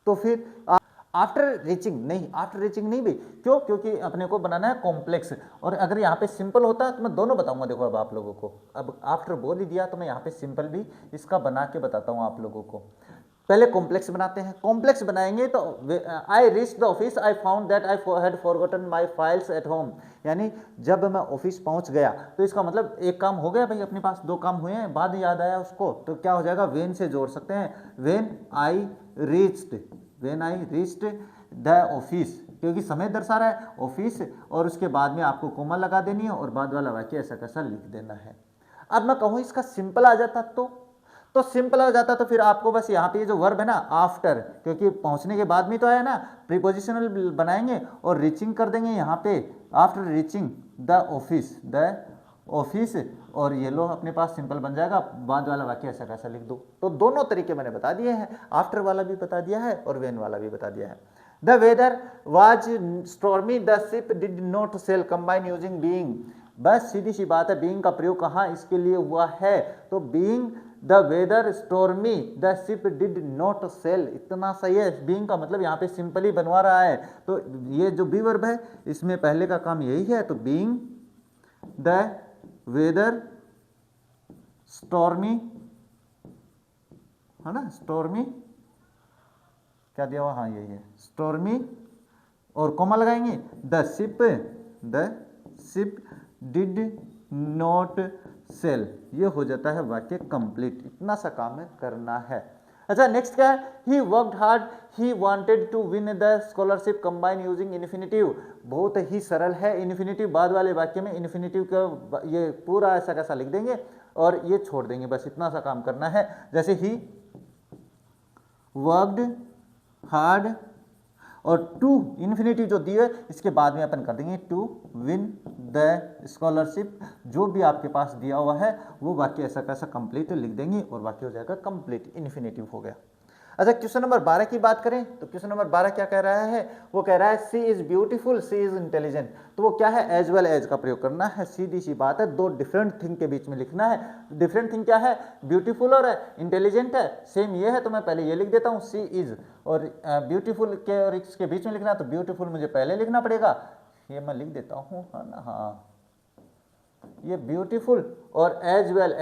तो फिर आफ्टर रीचिंग नहीं भाई, क्यों, क्योंकि अपने को बनाना है कॉम्प्लेक्स। और अगर यहाँ पे सिंपल होता तो मैं दोनों बताऊंगा, देखो अब आप लोगों को, अब आफ्टर बोल ही दिया तो मैं यहाँ पे सिंपल भी इसका बना के बताता हूँ आप लोगों को। पहले कॉम्प्लेक्स बनाते हैं, कॉम्प्लेक्स बनाएंगे तो I reach the office I found that I had forgotten my files at home, यानी जब मैं ऑफिस पहुंच गया तो इसका मतलब एक काम हो गया भाई, अपने पास दो काम हुए हैं, बाद याद आया उसको, तो क्या हो जाएगा, वेन से जोड़ सकते हैं, when I reached the office, क्योंकि समय दर्शा रहा है ऑफिस, और उसके बाद में आपको कोमा लगा देनी है और बाद वाला वाक्य ऐसा कैसा लिख देना है। अब मैं कहूँ इसका सिंपल आ जाता तो सिंपल हो जाता, तो फिर आपको बस यहाँ पे ये जो वर्ब है ना आफ्टर, क्योंकि पहुँचने के बाद में तो आया ना, प्रीपोजिशनल बनाएंगे और रीचिंग कर देंगे यहाँ पे, आफ्टर रीचिंग द ऑफिस, और ये लो अपने पास सिंपल बन जाएगा, बाद वाला वाक्य ऐसा कैसा लिख दो। तो दोनों तरीके मैंने बता दिए हैं, आफ्टर वाला भी बता दिया है और व्हेन वाला भी बता दिया है। The weather was stormy, the ship did not sail, combine using being. बस सीधी सी बात है, बीइंग का प्रयोग कहाँ इसके लिए हुआ है, तो being the weather stormy the ship did not sail, इतना सही है। बीइंग का मतलब यहाँ पे सिंपली बनवा रहा है, तो ये जो बी वर्ब है इसमें पहले का काम यही है, तो बीइंग द वेदर स्टॉर्मी, है ना, स्टॉर्मी क्या दिया हुआ, हाँ यही है स्टॉर्मी, और कोमा लगाएंगे, the ship did not sail, ये हो जाता है वाक्य कंप्लीट। इतना सा काम है करना है। अच्छा नेक्स्ट क्या है, he worked hard, he wanted to win the scholarship, combine using infinitive. बहुत ही सरल है, इन्फिनिटिव बाद वाले वाक्य में इन्फिनिटिव का ये पूरा ऐसा कैसा लिख देंगे और ये छोड़ देंगे, बस इतना सा काम करना है। जैसे ही वर्कड हार्ड, और टू इन्फिनिटिव जो दी है इसके बाद में अपन कर देंगे टू विन द स्कॉलरशिप, जो भी आपके पास दिया हुआ है वो वाक्य ऐसा कैसा कंप्लीट लिख देंगे और वाक्य हो जाएगा कंप्लीट, इन्फिनिटिव हो गया। अच्छा क्वेश्चन नंबर 12 की बात करें तो क्वेश्चन नंबर 12 क्या कह रहा है, वो कह रहा है she is beautiful, she is intelligent. तो वो क्या है, एज वेल एज का प्रयोग करना है, सीधी सी बात है, दो डिफरेंट थिंग के बीच में लिखना है। डिफरेंट थिंग क्या है, ब्यूटीफुल और इंटेलिजेंट है, सेम ये है, तो मैं पहले ये लिख देता हूँ सी इज, और ब्यूटीफुल के और इसके बीच में लिखना है तो ब्यूटीफुल मुझे पहले लिखना पड़ेगा, ये मैं लिख देता हूँ, है ना, हाँ ये ब्यूटीफुल, और एज वेल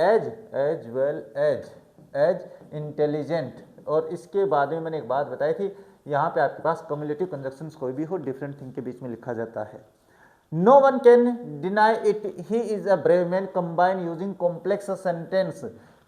एज इंटेलिजेंट। और इसके बाद में मैंने एक बात बताई थी, यहाँ पे आपके पास कम्युलेटिव कंजक्शंस कोई भी हो डिफरेंट थिंग के बीच में लिखा जाता है। No one can deny it, he is a brave man, combine using complex sentence.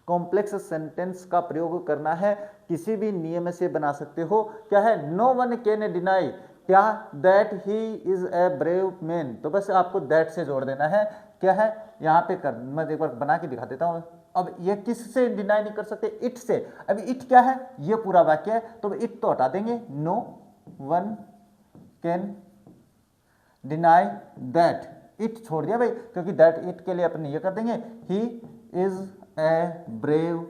Complex sentence का प्रयोग करना है, किसी भी नियम से बना सकते हो। क्या है, नो वन कैन डिनाई, क्या, that he is a brave man, तो बस आपको दैट से जोड़ देना है। क्या है यहाँ पे कर, मैं एक बार बना के दिखा देता हूँ। अब ये किससे डिनाई नहीं कर सकते, इट से। अभी इट क्या है, ये पूरा वाक्य है, तो इट तो हटा देंगे, no one can deny that, it छोड़ दिया भाई, क्योंकि दैट इट के लिए अपन ये कर देंगे, he is a brave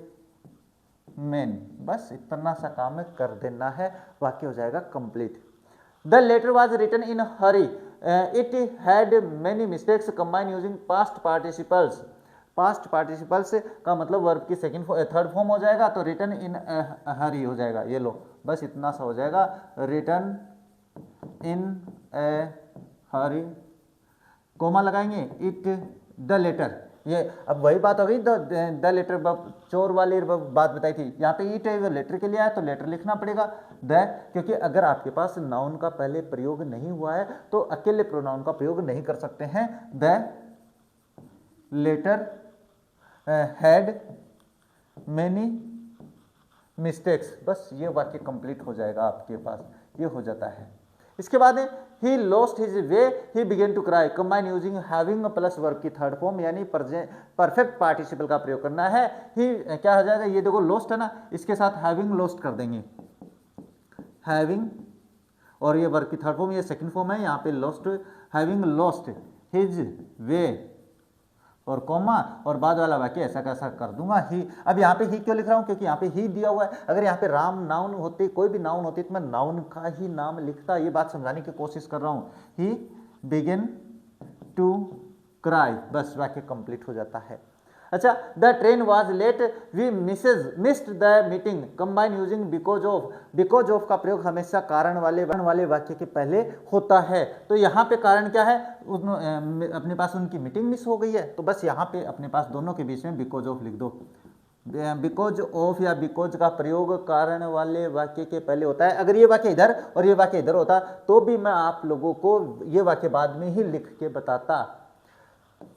man. बस इतना सा काम कर देना है, वाक्य हो जाएगा complete. The letter was written in hurry, it had many mistakes, combine using past participles. Past participles का मतलब वर्ब की थर्ड फॉर्म हो जाएगा, तो रिटन इन हरी हो जाएगा, ये लो बस इतना सा हो जाएगा, written in a hurry, comma लगाएंगे, इट द लेटर। ये अब वही बात हो गई, द लेटर चोर वाली बात बताई थी, यहाँ पे इट लेटर के लिए आया तो लेटर लिखना पड़ेगा द, क्योंकि अगर आपके पास नाउन का पहले प्रयोग नहीं हुआ है तो अकेले प्रोनाउन का प्रयोग नहीं कर सकते हैं। The letter had many mistakes, बस ये वाक्य कंप्लीट हो जाएगा आपके पास, ये हो जाता है। इसके बाद he lost his way, he began to cry, combine using having plus verb की थर्ड फॉर्म, यानी परफेक्ट पार्टिसिपल का प्रयोग करना है। ही क्या हो जाएगा, ये देखो लॉस्ट है ना, इसके साथ हैविंग लॉस्ट कर देंगे, हैविंग, और ये वर्ब की थर्ड फॉर्म, ये सेकंड फॉर्म है, यहाँ पे लॉस्ट, हैविंग लॉस्ट हिज वे और कॉमा, और बाद वाला वाक्य ऐसा कैसा कर दूंगा, ही। अब यहाँ पे ही क्यों लिख रहा हूँ, क्योंकि यहाँ पे ही दिया हुआ है। अगर यहाँ पे राम नाउन होते, कोई भी नाउन होती, तो मैं नाउन का ही नाम लिखता, ये बात समझाने की कोशिश कर रहा हूँ। ही बिगिन टू क्राई, बस वाक्य कंप्लीट हो जाता है। अच्छा, the train was late, we missed the meeting, combine using because of. Because of का प्रयोग हमेशा कारण वाले वाक्य के पहले होता है, तो यहाँ पे कारण क्या है, अपने पास उनकी मीटिंग मिस हो गई है, तो बस यहाँ पे अपने पास दोनों के बीच में बिकॉज ऑफ लिख दो। बिकॉज ऑफ या बिकॉज का प्रयोग कारण वाले वाक्य के पहले होता है। अगर ये वाक्य इधर और ये वाक्य इधर होता तो भी मैं आप लोगों को ये वाक्य बाद में ही लिख के बताता।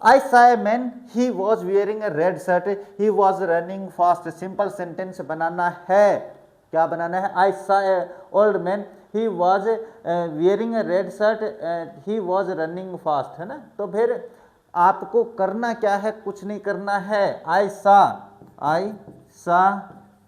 I saw a man, he was wearing a red shirt, he was running fast। Simple sentence बनाना है, क्या बनाना है, I saw a old man, he was wearing a red shirt, he was running fast, है ना। तो फिर आपको करना क्या है, कुछ नहीं करना है। आई सा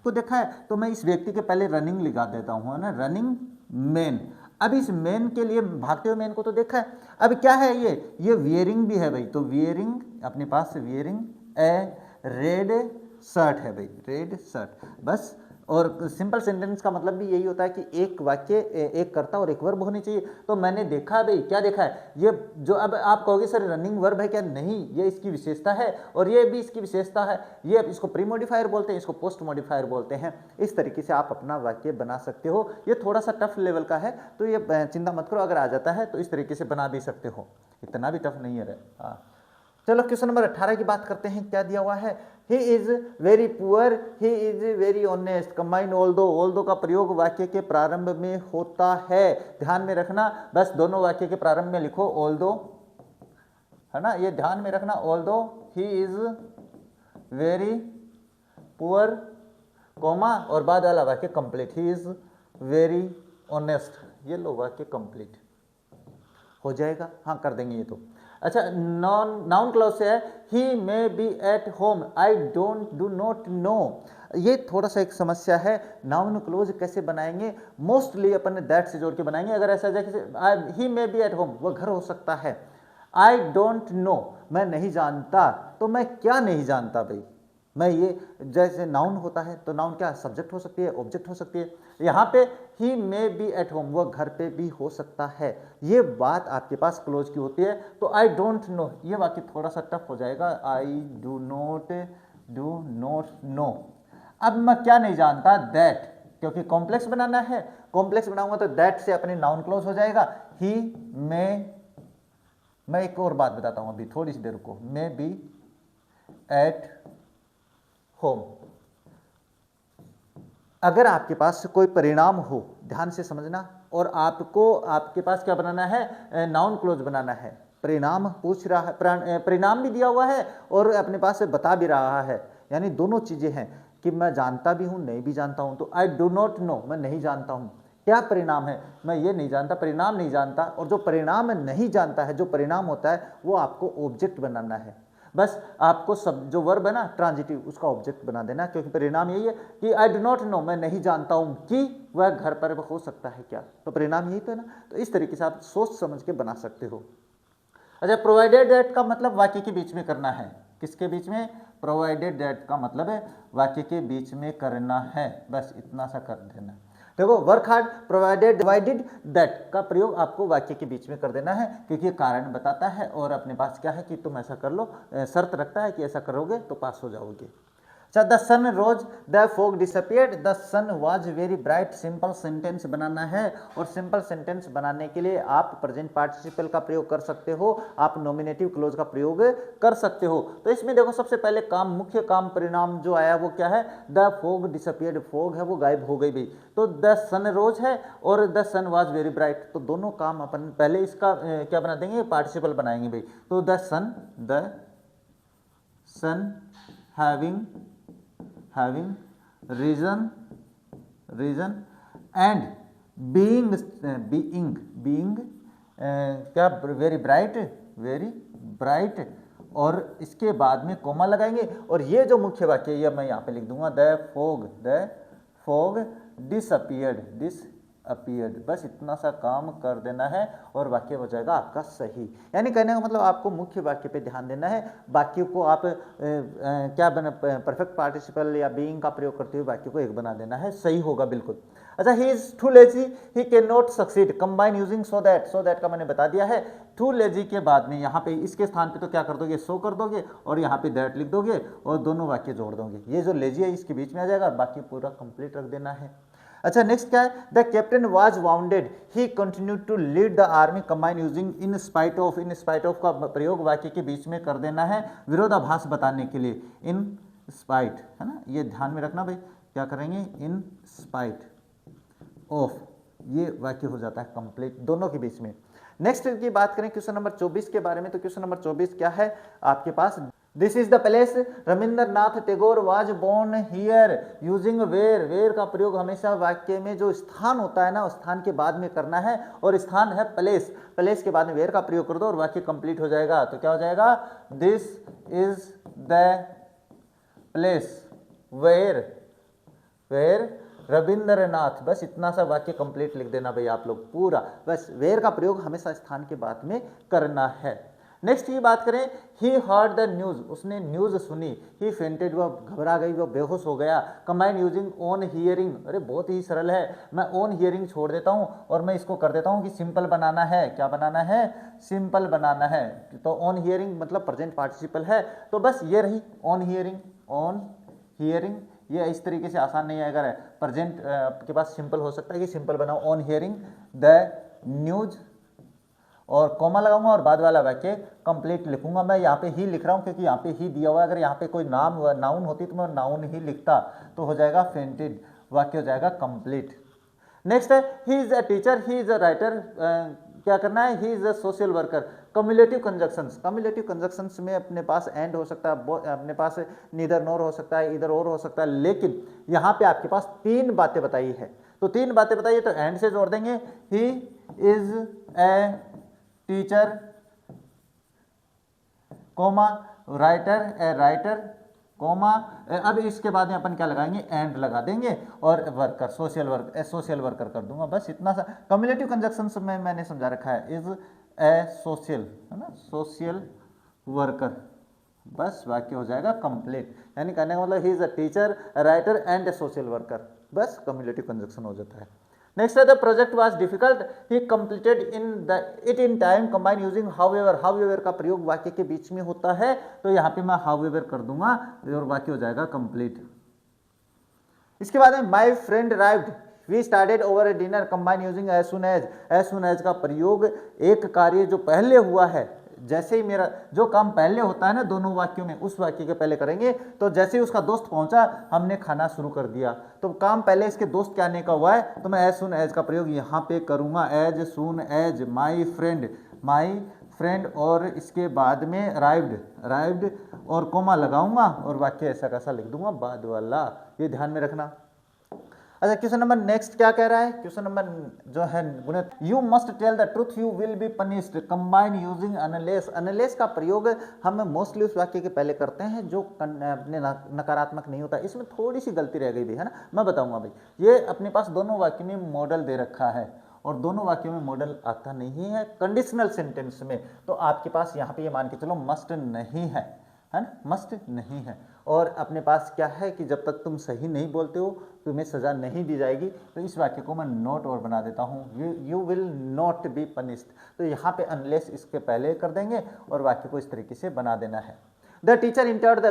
को देखा है, तो मैं इस व्यक्ति के पहले रनिंग लिखा देता हूँ, है ना, रनिंग मैन। अब इस मैन के लिए भागते हुए मैन को तो देखा है। अब क्या है ये वियरिंग भी है भाई, तो वियरिंग अपने पास वियरिंग ए रेड शर्ट है भाई, रेड शर्ट बस। और सिंपल सेंटेंस का मतलब भी यही होता है कि एक वाक्य एक कर्ता और एक वर्ब होनी चाहिए। तो मैंने देखा भाई, क्या देखा है, ये जो अब आप कहोगे सर रनिंग वर्ब है क्या, नहीं, ये इसकी विशेषता है और ये भी इसकी विशेषता है। ये इसको प्री मॉडिफायर बोलते हैं, इसको पोस्ट मॉडिफायर बोलते हैं। इस तरीके से आप अपना वाक्य बना सकते हो। ये थोड़ा सा टफ लेवल का है, तो ये चिंता मत करो, अगर आ जाता है तो इस तरीके से बना भी सकते हो, इतना भी टफ नहीं है। हाँ, चलो क्वेश्चन नंबर 18 की बात करते हैं। क्या दिया हुआ है, ही is very poor, he is very honest. Combine although का प्रयोग वाक्य के प्रारंभ में होता है, ध्यान में रखना। बस दोनों वाक्य के प्रारंभ में लिखो ऑल्दो, है ना, ये ध्यान में रखना। Although he is very poor, comma और बाद वाला वाक्य complete, he is very honest. ये लो वाक्य कंप्लीट हो जाएगा। हाँ, कर देंगे ये तो। अच्छा, नाउन क्लॉज से है, he may be at home, I do not know. ये थोड़ा सा एक समस्या है, नाउन क्लोज कैसे बनाएंगे, मोस्टली अपन दैट से जोड़ के बनाएंगे। अगर ऐसा जाए ही मे बी एट होम, वह घर हो सकता है। आई डोंट नो, मैं नहीं जानता, तो मैं क्या नहीं जानता भाई, मैं ये जैसे नाउन होता है तो नाउन क्या सब्जेक्ट हो सकती है, ऑब्जेक्ट हो सकती है। यहाँ पे ही मे बी एट होम, वह घर पे भी हो सकता है। ये बात आपके पास क्लोज की होती है। तो आई डोंट नो, ये वाक्य थोड़ा सा टफ हो जाएगा। आई डू नॉट नो। अब मैं क्या नहीं जानता, दैट, क्योंकि कॉम्प्लेक्स बनाना है, कॉम्प्लेक्स बनाऊंगा तो दैट से अपने नाउन क्लोज हो जाएगा। ही मे, मैं एक और बात बताता हूं अभी, थोड़ी सी देर को, मे बी एट होम। अगर आपके पास कोई परिणाम हो, ध्यान से समझना, और आपको आपके पास क्या बनाना है, नाउन क्लोज बनाना है। परिणाम पूछ रहा है, परिणाम भी दिया हुआ है और अपने पास से बता भी रहा है, यानी दोनों चीजें हैं कि मैं जानता भी हूं, नहीं भी जानता हूं। तो आई डू नॉट नो, मैं नहीं जानता हूं। क्या परिणाम है, मैं ये नहीं जानता, परिणाम नहीं जानता। और जो परिणाम नहीं जानता है, जो परिणाम होता है, वो आपको ऑब्जेक्ट बनाना है। बस आपको सब जो वर्ब है ना ट्रांजिटिव, उसका ऑब्जेक्ट बना देना, क्योंकि परिणाम यही है कि आई डू नॉट नो, मैं नहीं जानता हूं कि वह घर पर हो सकता है क्या। तो परिणाम यही तो है ना। तो इस तरीके से आप सोच समझ के बना सकते हो। अच्छा, प्रोवाइडेड दैट का मतलब वाक्य के बीच में करना है। किसके बीच में, प्रोवाइडेड दैट का मतलब है वाक्य के बीच में करना है, बस इतना सा कर देना। देखो, work hard, provided, divided that का प्रयोग आपको वाक्य के बीच में कर देना है, क्योंकि ये कारण बताता है और अपने पास क्या है कि तुम ऐसा कर लो, शर्त रखता है कि ऐसा करोगे तो पास हो जाओगे। अच्छा, the sun rose, the fog disappeared, the sun was very bright. Simple sentence बनाना है, और सिंपल सेंटेंस बनाने के लिए आप प्रेजेंट पार्टिसिपल का प्रयोग कर सकते हो, आप नॉमिनेटिव क्लोज का प्रयोग कर सकते हो। तो इसमें देखो, सबसे पहले काम, मुख्य काम, परिणाम जो आया वो क्या है, द फॉग डिसअपियर्ड, फॉग है वो गायब हो गई भाई। तो द सन रोज है और the sun was very bright, तो दोनों काम अपन पहले इसका क्या बना देंगे, पार्टिसिपल बनाएंगे भाई। तो the sun having reason and being क्या, very bright, और इसके बाद में कोमा लगाएंगे। और ये जो मुख्य वाक्य ये मैं यहाँ पे लिख दूंगा, द fog disappeared, बस इतना सा काम कर देना है और वाक्य हो जाएगा आपका सही। यानी कहने का मतलब आपको मुख्य वाक्य पे ध्यान देना है, वाक्य को आप क्या बना, परफेक्ट पार्टिसिपल या बीइंग का प्रयोग करते हुए वाक्य को एक बना देना है, सही होगा बिल्कुल। अच्छा, he is too lazy, he can not succeed, combine using so that का मैंने बता दिया है। टू लेजी के बाद में यहाँ पे इसके स्थान पे तो क्या कर दोगे, सो कर दोगे और यहाँ पे दैट लिख दोगे और दोनों वाक्य जोड़ दोगे। ये जो लेजी है इसके बीच में आ जाएगा, बाकी पूरा कंप्लीट रख देना है। अच्छा, नेक्स्ट क्या है, the captain was wounded, he continued to lead the army, combine using in spite of का प्रयोग वाक्य के बीच में कर देना है, विरोधाभास बताने के लिए। इन स्पाइट, है ना, ये ध्यान में रखना भाई, क्या करेंगे, इन स्पाइट ऑफ, ये वाक्य हो जाता है कंप्लीट दोनों के बीच में। नेक्स्ट की बात करें क्वेश्चन नंबर 24 के बारे में, तो क्वेश्चन नंबर 24 क्या है आपके पास, this is the place Rabindranath Tagore was born here using where. Where का प्रयोग हमेशा वाक्य में जो स्थान होता है ना उस स्थान के बाद में करना है, और स्थान है प्लेस, प्लेस के बाद में वेयर का प्रयोग कर दो और वाक्य कंप्लीट हो जाएगा। तो क्या हो जाएगा, this is the place where where Rabindranath, बस इतना सा वाक्य कंप्लीट लिख देना भाई आप लोग पूरा, बस वेयर का प्रयोग हमेशा स्थान के बाद में करना है। नेक्स्ट ये बात करें, ही हर्ड द न्यूज, उसने न्यूज सुनी, ही फेंटेड, वह घबरा गई, वह बेहोश हो गया। कंबाइन यूजिंग ओन हियरिंग, अरे बहुत ही सरल है, मैं ओन हियरिंग छोड़ देता हूँ और मैं इसको कर देता हूँ कि सिंपल बनाना है। क्या बनाना है, सिंपल बनाना है। तो ओन हियरिंग मतलब प्रेजेंट पार्टिसिपल है, तो बस ये रही ओन हियरिंग। ओन हियरिंग ये इस तरीके से आसान नहीं आएगा, प्रेजेंट के पास सिंपल हो सकता है कि सिंपल बनाओ ऑन हियरिंग द न्यूज, और कॉमा लगाऊंगा और बाद वाला वाक्य कंप्लीट लिखूंगा। मैं यहाँ पे ही लिख रहा हूँ क्योंकि यहाँ पे ही दिया हुआ है, अगर यहाँ पे कोई नाउन होती तो मैं नाउन ही लिखता, तो हो जाएगा फेंटेड, वाक्य हो जाएगा कंप्लीट। नेक्स्ट है, ही is a teacher, he is a writer, क्या करना है, ही is a social worker. Cumulative conjunctions, cumulative conjunctions में अपने पास एंड हो सकता है, अपने पास नीदर नोर हो सकता है, इधर और हो सकता है, लेकिन यहाँ पे आपके पास तीन बातें बताई है, तो तीन बातें बताइए तो एंड से जोड़ देंगे। He is a teacher comma writer, a writer comma, अब इसके बाद में अपन क्या लगाएंगे, एंड लगा देंगे और worker, social work, social worker कर दूंगा, बस इतना सा। कम्युलेटिव कंजक्शंस में मैंने समझा रखा है, इज ए सोशल, है ना, सोशल वर्कर, बस वाक्य हो जाएगा कंप्लीट। यानी कहने का मतलब ही is a teacher, writer and A social worker, बस कम्युलेटिव कंजक्शन हो जाता है। नेक्स्ट है, the project was difficult, he completed it in time, combine using however. However का प्रयोग वाक्य के बीच में होता है, तो यहाँ पे मैं हाउएवर कर दूंगा और वाक्य हो जाएगा कंप्लीट। इसके बाद में my friend arrived, we started over a dinner, combine using as soon as. As soon as का प्रयोग एक कार्य जो पहले हुआ है, जैसे ही मेरा जो काम पहले होता है ना दोनों वाक्यों में, उस वाक्य के पहले करेंगे। तो जैसे ही उसका दोस्त पहुंचा हमने खाना शुरू कर दिया, तो काम पहले इसके दोस्त के आने का हुआ है, तो मैं एज सुन एज का प्रयोग यहाँ पे करूँगा, as soon as my friend, और इसके बाद में अराइव्ड और कोमा लगाऊंगा और वाक्य ऐसा कैसा लिख दूंगा बाद वाला, ये ध्यान में रखना। अच्छा, क्वेश्चन नंबर नेक्स्ट क्या कह रहा है, क्वेश्चन नंबर जो है गुणित, you must tell the truth, you will be punished, combine using unless. Unless का प्रयोग हम मोस्टली उस वाक्य के पहले करते हैं जो अपने नकारात्मक नहीं होता। इसमें थोड़ी सी गलती रह गई भी है ना, मैं बताऊंगा भाई। ये अपने पास दोनों वाक्य में मॉडल दे रखा है और दोनों वाक्यों में मॉडल आता नहीं है कंडीशनल सेंटेंस में, तो आपके पास यहाँ पे ये मान के चलो मस्ट नहीं है ना, मस्ट नहीं है। और अपने पास क्या है कि जब तक तुम सही नहीं बोलते हो तुम्हें सजा नहीं दी जाएगी, तो इस वाक्य को मैं नोट और बना देता हूँ, you will not be punished. तो यहाँ पे अनलेस इसके पहले कर देंगे और वाक्य को इस तरीके से बना देना है। The teacher entered the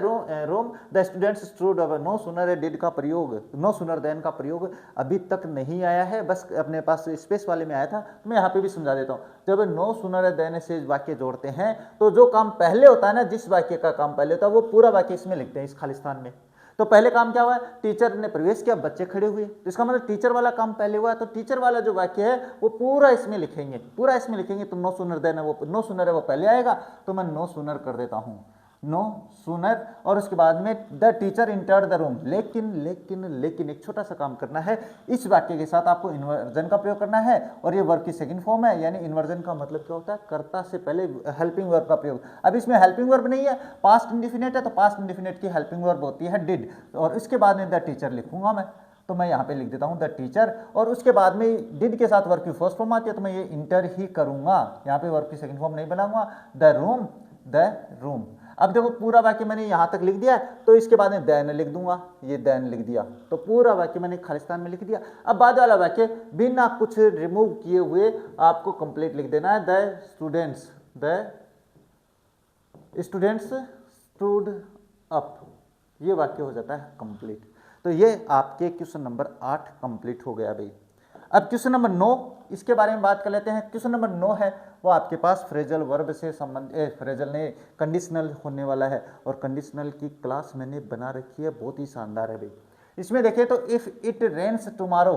room, the students stood away. No sooner did का प्रयोग, नो सुनर देन का प्रयोग अभी तक नहीं आया है, बस अपने पास स्पेस वाले में आया था, तो मैं यहाँ पे भी समझा देता हूँ। जब नो सुनर देन से वाक्य जोड़ते हैं तो जो काम पहले होता है ना, जिस वाक्य का काम पहले होता है वो पूरा वाक्य इसमें लिखते हैं, इस खालिस्तान में। तो पहले काम क्या हुआ, टीचर ने प्रवेश किया, बच्चे खड़े हुए, तो इसका मतलब टीचर वाला काम पहले हुआ, तो टीचर वाला जो वाक्य है वो पूरा इसमें लिखेंगे, पूरा इसमें लिखेंगे। तो नो सुनर देन है, वो नो सुनर है वो पहले आएगा, तो मैं नो सुनर कर देता हूँ, नो सुनर। और उसके बाद में the teacher entered the room. लेकिन एक छोटा सा काम करना है, इस वाक्य के साथ आपको इन्वर्जन का प्रयोग करना है, और ये वर्ब की सेकंड फॉर्म है, यानी इन्वर्जन का मतलब क्या होता है, कर्ता से पहले हेल्पिंग वर्ब का प्रयोग। अब इसमें हेल्पिंग वर्ब नहीं है, पास्ट इंडिफिनिट है, तो पास्ट इंडिफिनिट की हेल्पिंग वर्ब होती है डिड, और इसके बाद में द टीचर लिखूंगा मैं, तो मैं यहाँ पे लिख देता हूँ द टीचर, और उसके बाद में डिड के साथ वर्ब की फर्स्ट फॉर्म आती है, तो मैं ये इंटर ही करूंगा, यहाँ पे वर्ब की सेकंड फॉर्म नहीं बनाऊंगा। The room. अब देखो पूरा वाक्य मैंने यहाँ तक लिख दिया, तो इसके बाद में देन लिख दूंगा, ये देन लिख दिया, तो पूरा वाक्य मैंने खालिस्तान में लिख दिया। अब बाद वाला वाक्य बिना कुछ रिमूव किए हुए आपको कंप्लीट लिख देना है, द स्टूडेंट्स स्टूड अप, ये वाक्य हो जाता है कंप्लीट। तो ये आपके क्वेश्चन नंबर 8 कंप्लीट हो गया भाई। अब क्वेश्चन नंबर 9, इसके बारे में बात कर लेते हैं। क्वेश्चन नंबर 9 है वो आपके पास फ्रेजल वर्ब से संबंधित, फ्रेजल ने कंडीशनल होने वाला है, और कंडीशनल की क्लास मैंने बना रखी है, बहुत ही शानदार है भाई। इसमें देखें तो इफ इट रेन्स टुमारो,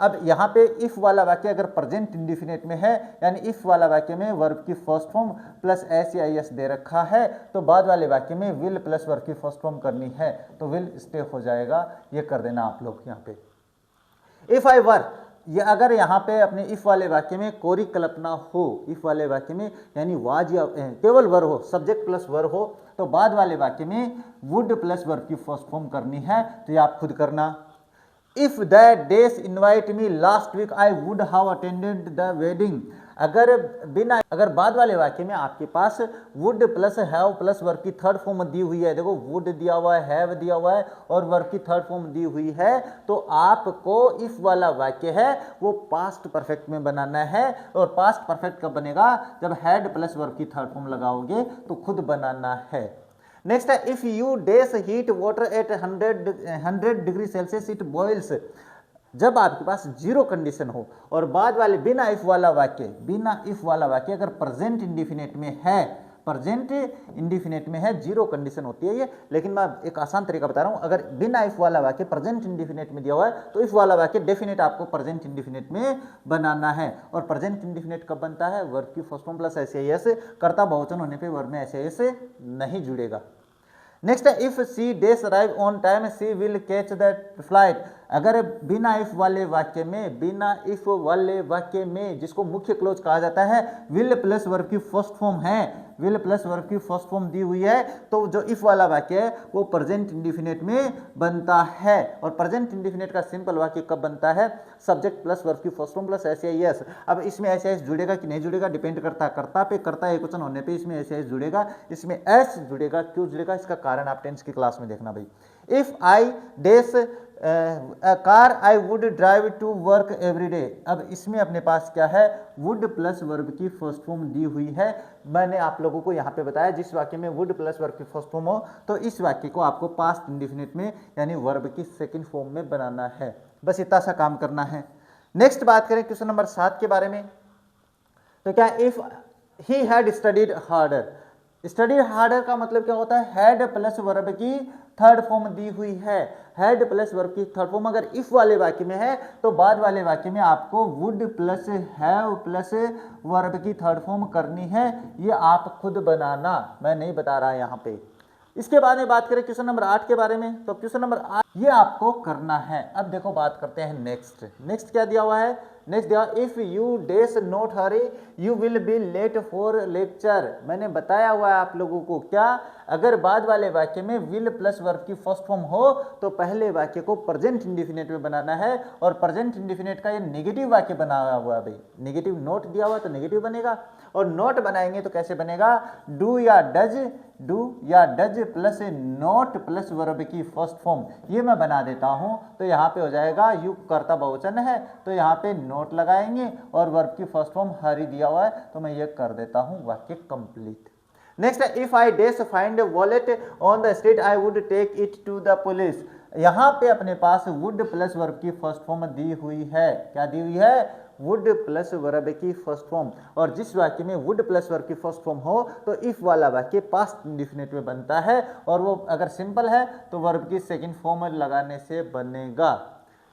अब यहाँ पे इफ वाला वाक्य अगर प्रेजेंट इंडिफिनिट में है, यानी इफ वाला वाक्य में वर्ब की फर्स्ट फॉर्म प्लस एस या एस दे रखा है, तो बाद वाले वाक्य में विल प्लस वर्ब की फर्स्ट फॉर्म करनी है, तो विल स्टे हो जाएगा। ये कर देना आप लोग यहाँ पे। इफ आई वर, ये अगर यहाँ पे अपने इफ वाले वाक्य में कोरी कल्पना हो, इफ वाले वाक्य में यानी वाज या केवल वर हो, सब्जेक्ट प्लस वर हो, तो बाद वाले वाक्य में वुड प्लस वर्ब की फर्स्ट फॉर्म करनी है। तो ये आप खुद करना। If that dash invite me last week I would have attended the wedding, अगर बाद वाले वाक्य में आपके पास would plus have plus verb की थर्ड फॉर्म दी हुई है, देखो वुड दिया हुआ है, हैव दिया हुआ है और वर्ब की थर्ड फॉर्म दी हुई है, तो आपको इफ वाला वाक्य है वो पास्ट परफेक्ट में बनाना है। और पास्ट परफेक्ट कब बनेगा? जब हैड प्लस वर्ब की थर्ड फॉर्म लगाओगे तो खुद बनाना है। नेक्स्ट है if you dash heat water at 100 degree Celsius it boils, जब आपके पास जीरो कंडीशन हो और बाद वाले बिना इफ वाला वाक्य अगर प्रेजेंट इंडिफिनिट में है, प्रेजेंट इंडिफिनिट में है, जीरो कंडीशन होती है ये, लेकिन मैं एक आसान तरीका बता रहा हूं। अगर बिना इफ वाला वाक्य प्रेजेंट इंडिफिनिट में दिया हुआ है तो इफ वाला वाक्य डेफिनेट आपको प्रेजेंट इंडिफिनिट में बनाना है। और प्रेजेंट इंडिफिनिट कब बनता है? वर्ब की first form plus S S, कर्ता बहुवचन होने पे वर्ब में एस एस नहीं जुड़ेगा। नेक्स्ट है if she dash arrive on time she will catch the flight, अगर बिना इफ वाले वाक्य में जिसको मुख्य क्लोज कहा जाता है, विल प्लस वर्ब की फर्स्ट फॉर्म है, विल प्लस वर्ब की फर्स्ट फॉर्म दी हुई है, तो जो इफ वाला वाक्य है वो प्रेजेंट इंडिफिनिट में बनता है। और प्रेजेंट इंडिफिनिट का सिंपल वाक्य कब बनता है? सब्जेक्ट प्लस वर्ब की first form plus S S. अब इसमें एस एस जुड़ेगा कि नहीं जुड़ेगा डिपेंड करता है कर्ता पे, कर्ता एक वचन होने पे इसमें एस एस जुड़ेगा, इसमें एस जुड़ेगा। क्यों जुड़ेगा इसका कारण आप टेंस की क्लास में देखना भाई। If I dash car I would drive to work every day, अब इसमें अपने पास क्या है? वुड प्लस वर्ब की फर्स्ट फॉर्म दी हुई है। मैंने आप लोगों को यहाँ पे बताया जिस वाक्य में वुड प्लस वर्ब की फर्स्ट फॉर्म हो तो इस वाक्य को आपको पास्ट इंडिफिनिट में यानी वर्ब की सेकंड फॉर्म में बनाना है। बस इतना सा काम करना है। नेक्स्ट बात करें क्वेश्चन नंबर 7 के बारे में, तो क्या if he had studied harder, study harder का मतलब क्या होता है? हैड प्लस वर्ब की थर्ड फॉर्म दी हुई है, हैड प्लस वर्ब की थर्ड फॉर्म अगर इफ वाले वाक्य में है तो बाद वाले वाक्य में आपको would plus have plus verb की थर्ड फॉर्म करनी है। ये आप खुद बनाना, मैं नहीं बता रहा यहाँ पे। इसके बाद में बात करें क्वेश्चन नंबर 8 के बारे में, तो क्वेश्चन नंबर 8 ये आपको करना है। अब देखो बात करते हैं नेक्स्ट क्या दिया हुआ है? नेक्स्ट दिया if you dash not hurry you will be late for lecture. मैंने बताया हुआ है आप लोगों को, क्या अगर बाद वाले वाक्य में विल प्लस वर्ब की फर्स्ट फॉर्म हो तो पहले वाक्य को प्रेजेंट इंडिफिनिट में बनाना है। और प्रेजेंट इंडिफिनिट का ये नेगेटिव वाक्य बनाया हुआ है भाई, नेगेटिव नोट दिया हुआ तो नेगेटिव बनेगा। और नोट बनाएंगे तो कैसे बनेगा? डू या does plus note plus verb की फर्स्ट फॉर्म, ये मैं बना देता हूं। तो यहाँ पे हो जाएगा यू कर्ता बहुवचन है तो यहाँ पे नोट लगाएंगे और वर्ब की फर्स्ट फॉर्म हरी दिया हुआ है तो मैं ये कर देता हूं वाक्य कंप्लीट। नेक्स्ट है if I dash find wallet on the street I would take it to the police. यहाँ पे अपने पास वुड प्लस वर्ब की फर्स्ट फॉर्म दी हुई है। क्या दी हुई है? वुड प्लस वर्ब की फर्स्ट फॉर्म। और जिस वाक्य में वुड प्लस वर्ब की फर्स्ट फॉर्म हो तो इफ वाला वाक्य पास्ट इंडिफिनिट में बनता है और वो अगर सिंपल है तो वर्ब की सेकंड फॉर्म लगाने से बनेगा।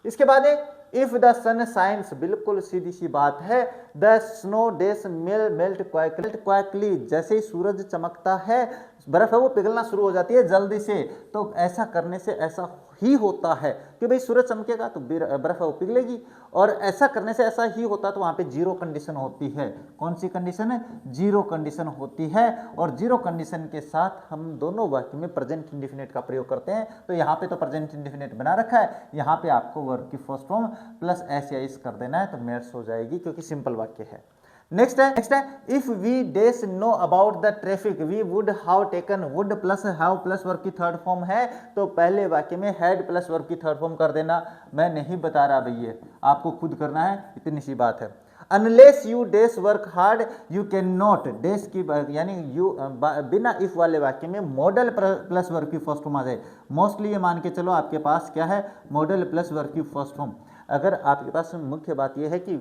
इसके बाद इफ द सन साइंस, बिल्कुल सीधी सी बात है। The snow dash melt quickly, जैसे ही सूरज चमकता है बर्फ है वो पिघलना शुरू हो जाती है जल्दी से। तो ऐसा करने से ऐसा ही होता है कि भाई सूरज चमकेगा तो बर्फ है वो पिघलेगी, और ऐसा करने से ऐसा ही होता है तो वहां पे जीरो कंडीशन होती है। कौन सी कंडीशन है? जीरो कंडीशन होती है। और जीरो कंडीशन के साथ हम दोनों वाक्य में प्रेजेंट इंडिफिनिट का प्रयोग करते हैं। तो यहाँ पे तो प्रेजेंट इंडिफिनिट बना रखा है, यहाँ पे आपको वर्ब की फर्स्ट फॉर्म प्लस एस या इस कर देना है तो मैच हो जाएगी क्योंकि सिंपल वाक्य है। नेक्स्ट है if we dash know about the traffic we would have taken, would plus have plus verb की थर्ड फॉर्म है तो पहले वाक्य में हैड प्लस वर्ब की थर्ड फॉर्म कर देना। मैं नहीं बता रहा भैया, आपको खुद करना है, इतनी सी बात है। Unless you dash work hard you can not, dash की यानी यू बिना इफ वाले वाक्य में मॉडल प्लस वर्ब की फर्स्ट फॉर्म आ जाए। मोस्टली ये मान के चलो आपके पास क्या है? मॉडल प्लस वर्ब की फर्स्ट फॉर्म। अगर आपके पास मुख्य बात यह है कि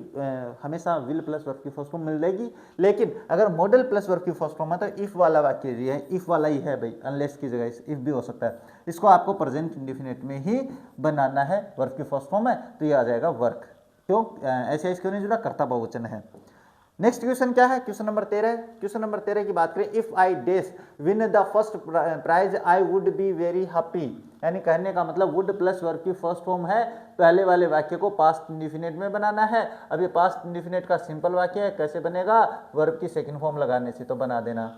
हमेशा विल प्लस वर्ब की फर्स्ट फॉर्म मिल जाएगी, लेकिन अगर मॉडल प्लस वर्ब की फर्स्ट फॉर्म है तो इफ वाला वाक्य है, इफ वाला ही है भाई, अनलेस की जगह इफ भी हो सकता है। इसको आपको प्रेजेंट इंडिफिनिट में ही बनाना है, वर्ब की फर्स्ट फॉर्म है तो ये आ जाएगा वर्क। क्यों ऐसे ऐसे क्यों नहीं जुड़ा, कर्ता बहुवचन है। नेक्स्ट क्वेश्चन क्या है, क्वेश्चन नंबर 13। क्वेश्चन नंबर 13 की बात करें, if I dash win the first prize I would be very happy, यानी कहने का मतलब वुड प्लस वर्ब की फर्स्ट फॉर्म है, पहले वाले वाक्य को पास्ट इंडिफिनिट में बनाना है। अब ये पास्ट इंडिफिनिट का सिंपल वाक्य है, कैसे बनेगा, वर्ब की सेकंड फॉर्म लगाने से, तो बना देना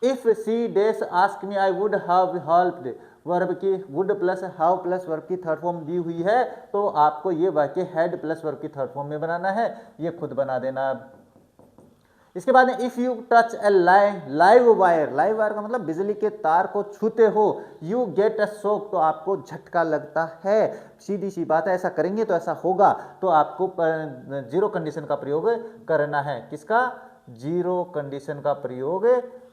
if she dash ask me I would have helped, verb की would plus have plus verb की थर्ड फॉर्म दी हुई है, तो आपको ये वाक्य हैड प्लस वर्ब की थर्ड फॉर्म में बनाना है, ये खुद बना देना। इसके बाद में if you touch A live wire, live wire का मतलब बिजली के तार को छूते हो, यू गेट अ शॉक, तो आपको झटका लगता है। सीधी सी बात है, ऐसा करेंगे तो ऐसा होगा, तो आपको जीरो कंडीशन का प्रयोग करना है। किसका, जीरो कंडीशन का प्रयोग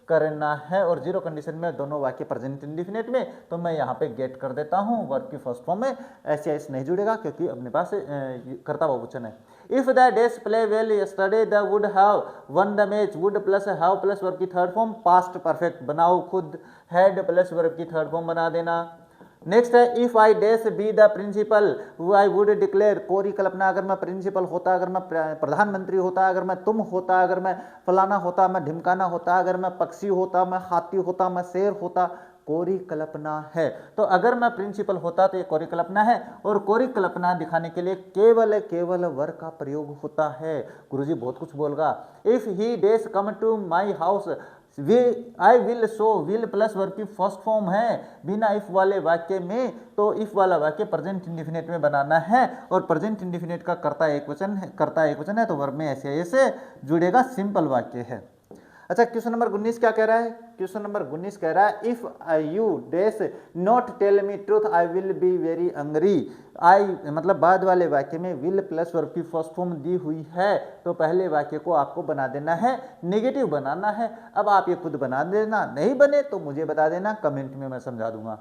करना है। और जीरो कंडीशन में दोनों वाक्य प्रेजेंट इंडिफिनिट में, तो मैं यहाँ पे गेट कर देता हूँ वर्ब की फर्स्ट फॉर्म में, ऐसे ऐसे नहीं जुड़ेगा क्योंकि अपने पास कर्ता बहुवचन है। If the dash play well yesterday the would have won the match, would plus have plus verb की थर्ड फॉर्म पास्ट परफेक्ट बनाओ खुद, हैड प्लस वर्ब की थर्ड फॉर्म बना देना। नेक्स्ट है if I dash be the principal I would declare, कोरी कल्पना, अगर मैं प्रिंसिपल होता, अगर मैं प्रधानमंत्री होता, अगर मैं तुम होता, अगर मैं फलाना होता, मैं ढिमकाना होता, अगर मैं पक्षी होता, मैं हाथी होता, मैं शेर होता, कोरी कल्पना है। तो अगर मैं प्रिंसिपल होता तो ये कोरी कल्पना है, और कोरी कल्पना दिखाने के लिए केवल केवल वर्ब का प्रयोग होता है। गुरुजी बहुत कुछ बोलगा, if he dash come to my house I will show, will plus verb की फर्स्ट फॉर्म है बिना इफ वाले वाक्य में, तो इफ वाला वाक्य प्रेजेंट इंडिफिनिट में बनाना है, और प्रेजेंट इंडिफिनिट का कर्ता एक वचन है, तो वर्ब में ऐसे ऐसे जुड़ेगा, सिंपल वाक्य है। अच्छा क्वेश्चन नंबर 19 क्या कह रहा है, क्वेश्चन नंबर 19 कह रहा है if you dash not tell me truth I will be very angry, I मतलब बाद वाले वाक्य में विल प्लस वर्ब की फर्स्ट फॉर्म दी हुई है, तो पहले वाक्य को आपको बना देना है, नेगेटिव बनाना है। अब आप ये खुद बना देना, नहीं बने तो मुझे बता देना, कमेंट में मैं समझा दूंगा।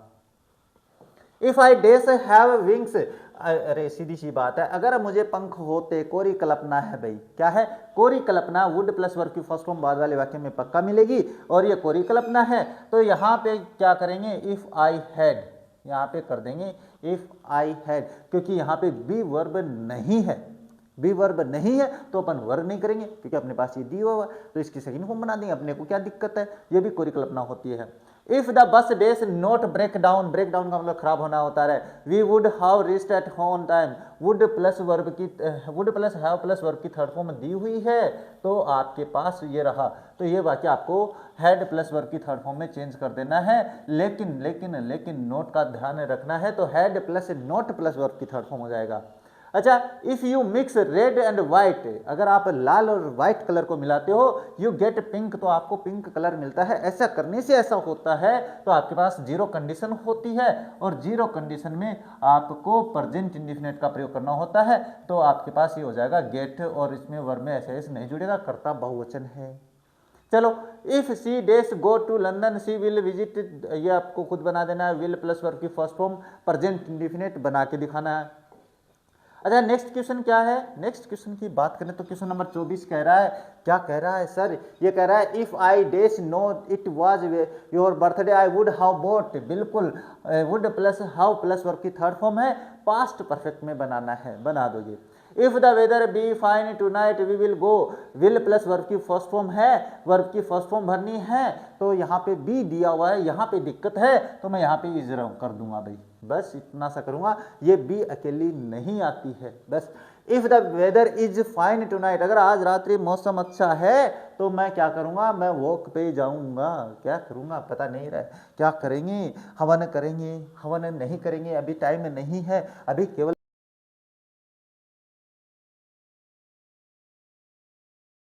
If I dash have wings, अरे सीधी सी बात है, अगर मुझे पंख होते, कोरी कल्पना है भाई, क्या है, कोरी कल्पना, वुड प्लस वर्ब की फर्स्ट फॉर्म बाद वाले वाक्य में पक्का मिलेगी, और ये कोरी कल्पना है, तो यहाँ पे क्या करेंगे, इफ आई हैड, यहाँ पे कर देंगे इफ आई हैड, क्योंकि यहाँ पे बी वर्ब नहीं है, बी वर्ब नहीं है तो अपन वर्ब नहीं करेंगे, क्योंकि अपने पास ये दी हुआ, तो इसकी सेकंड फॉर्म बना देंगे, अपने को क्या दिक्कत है, ये भी कोरी कल्पना होती है। If the bus dash not break down, break down का मतलब खराब होना होता है, we would have reached at home time, would plus verb की would plus have plus verb की थर्ड फॉर्म दी हुई है, तो आपके पास ये रहा, तो ये वाक्य आपको हैड प्लस वर्ब की थर्ड फॉर्म में चेंज कर देना है, लेकिन लेकिन लेकिन नोट का ध्यान रखना है, तो had plus not plus verb की थर्ड फॉर्म हो जाएगा। अच्छा if you mix red and white, अगर आप लाल और व्हाइट कलर को मिलाते हो, यू गेट पिंक, तो आपको पिंक कलर मिलता है। ऐसा करने से ऐसा होता है, तो आपके पास जीरो कंडीशन होती है, और जीरो कंडीशन में आपको प्रेजेंट इंडिफिनिट का प्रयोग करना होता है, तो आपके पास ये हो जाएगा गेट, और इसमें वर्ब में ऐसे ऐसे नहीं जुड़ेगा, कर्ता बहुवचन है। चलो if she dash go to London she will visit, ये आपको खुद बना देना है, विल प्लस वर्ब की फर्स्ट फॉर्म प्रेजेंट इंडिफिनिट बना के दिखाना है। अच्छा नेक्स्ट क्वेश्चन क्या है, नेक्स्ट क्वेश्चन की बात करें तो क्वेश्चन नंबर 24 कह रहा है, क्या कह रहा है सर, ये कह रहा है if I dash know it was your birthday I would have bought, बिल्कुल would plus have plus verb की थर्ड फॉर्म है, पास्ट परफेक्ट में बनाना है, बना दोगे। If the weather be fine tonight we will go, will plus verb की first form है, वर्ब की फर्स्ट फॉर्म भरनी है, तो यहाँ पे बी दिया हुआ है, यहाँ पे दिक्कत है, तो मैं यहाँ पे इजरा कर दूंगा भाई, बस इतना सा करूंगा, ये बी अकेली नहीं आती है, बस। If the weather is fine tonight, अगर आज रात्रि मौसम अच्छा है, तो मैं क्या करूंगा, मैं वॉक पे जाऊंगा, क्या करूंगा पता नहीं रहा, क्या करेंगे, हवन करेंगे, हवन नहीं करेंगे, अभी टाइम नहीं है, अभी केवल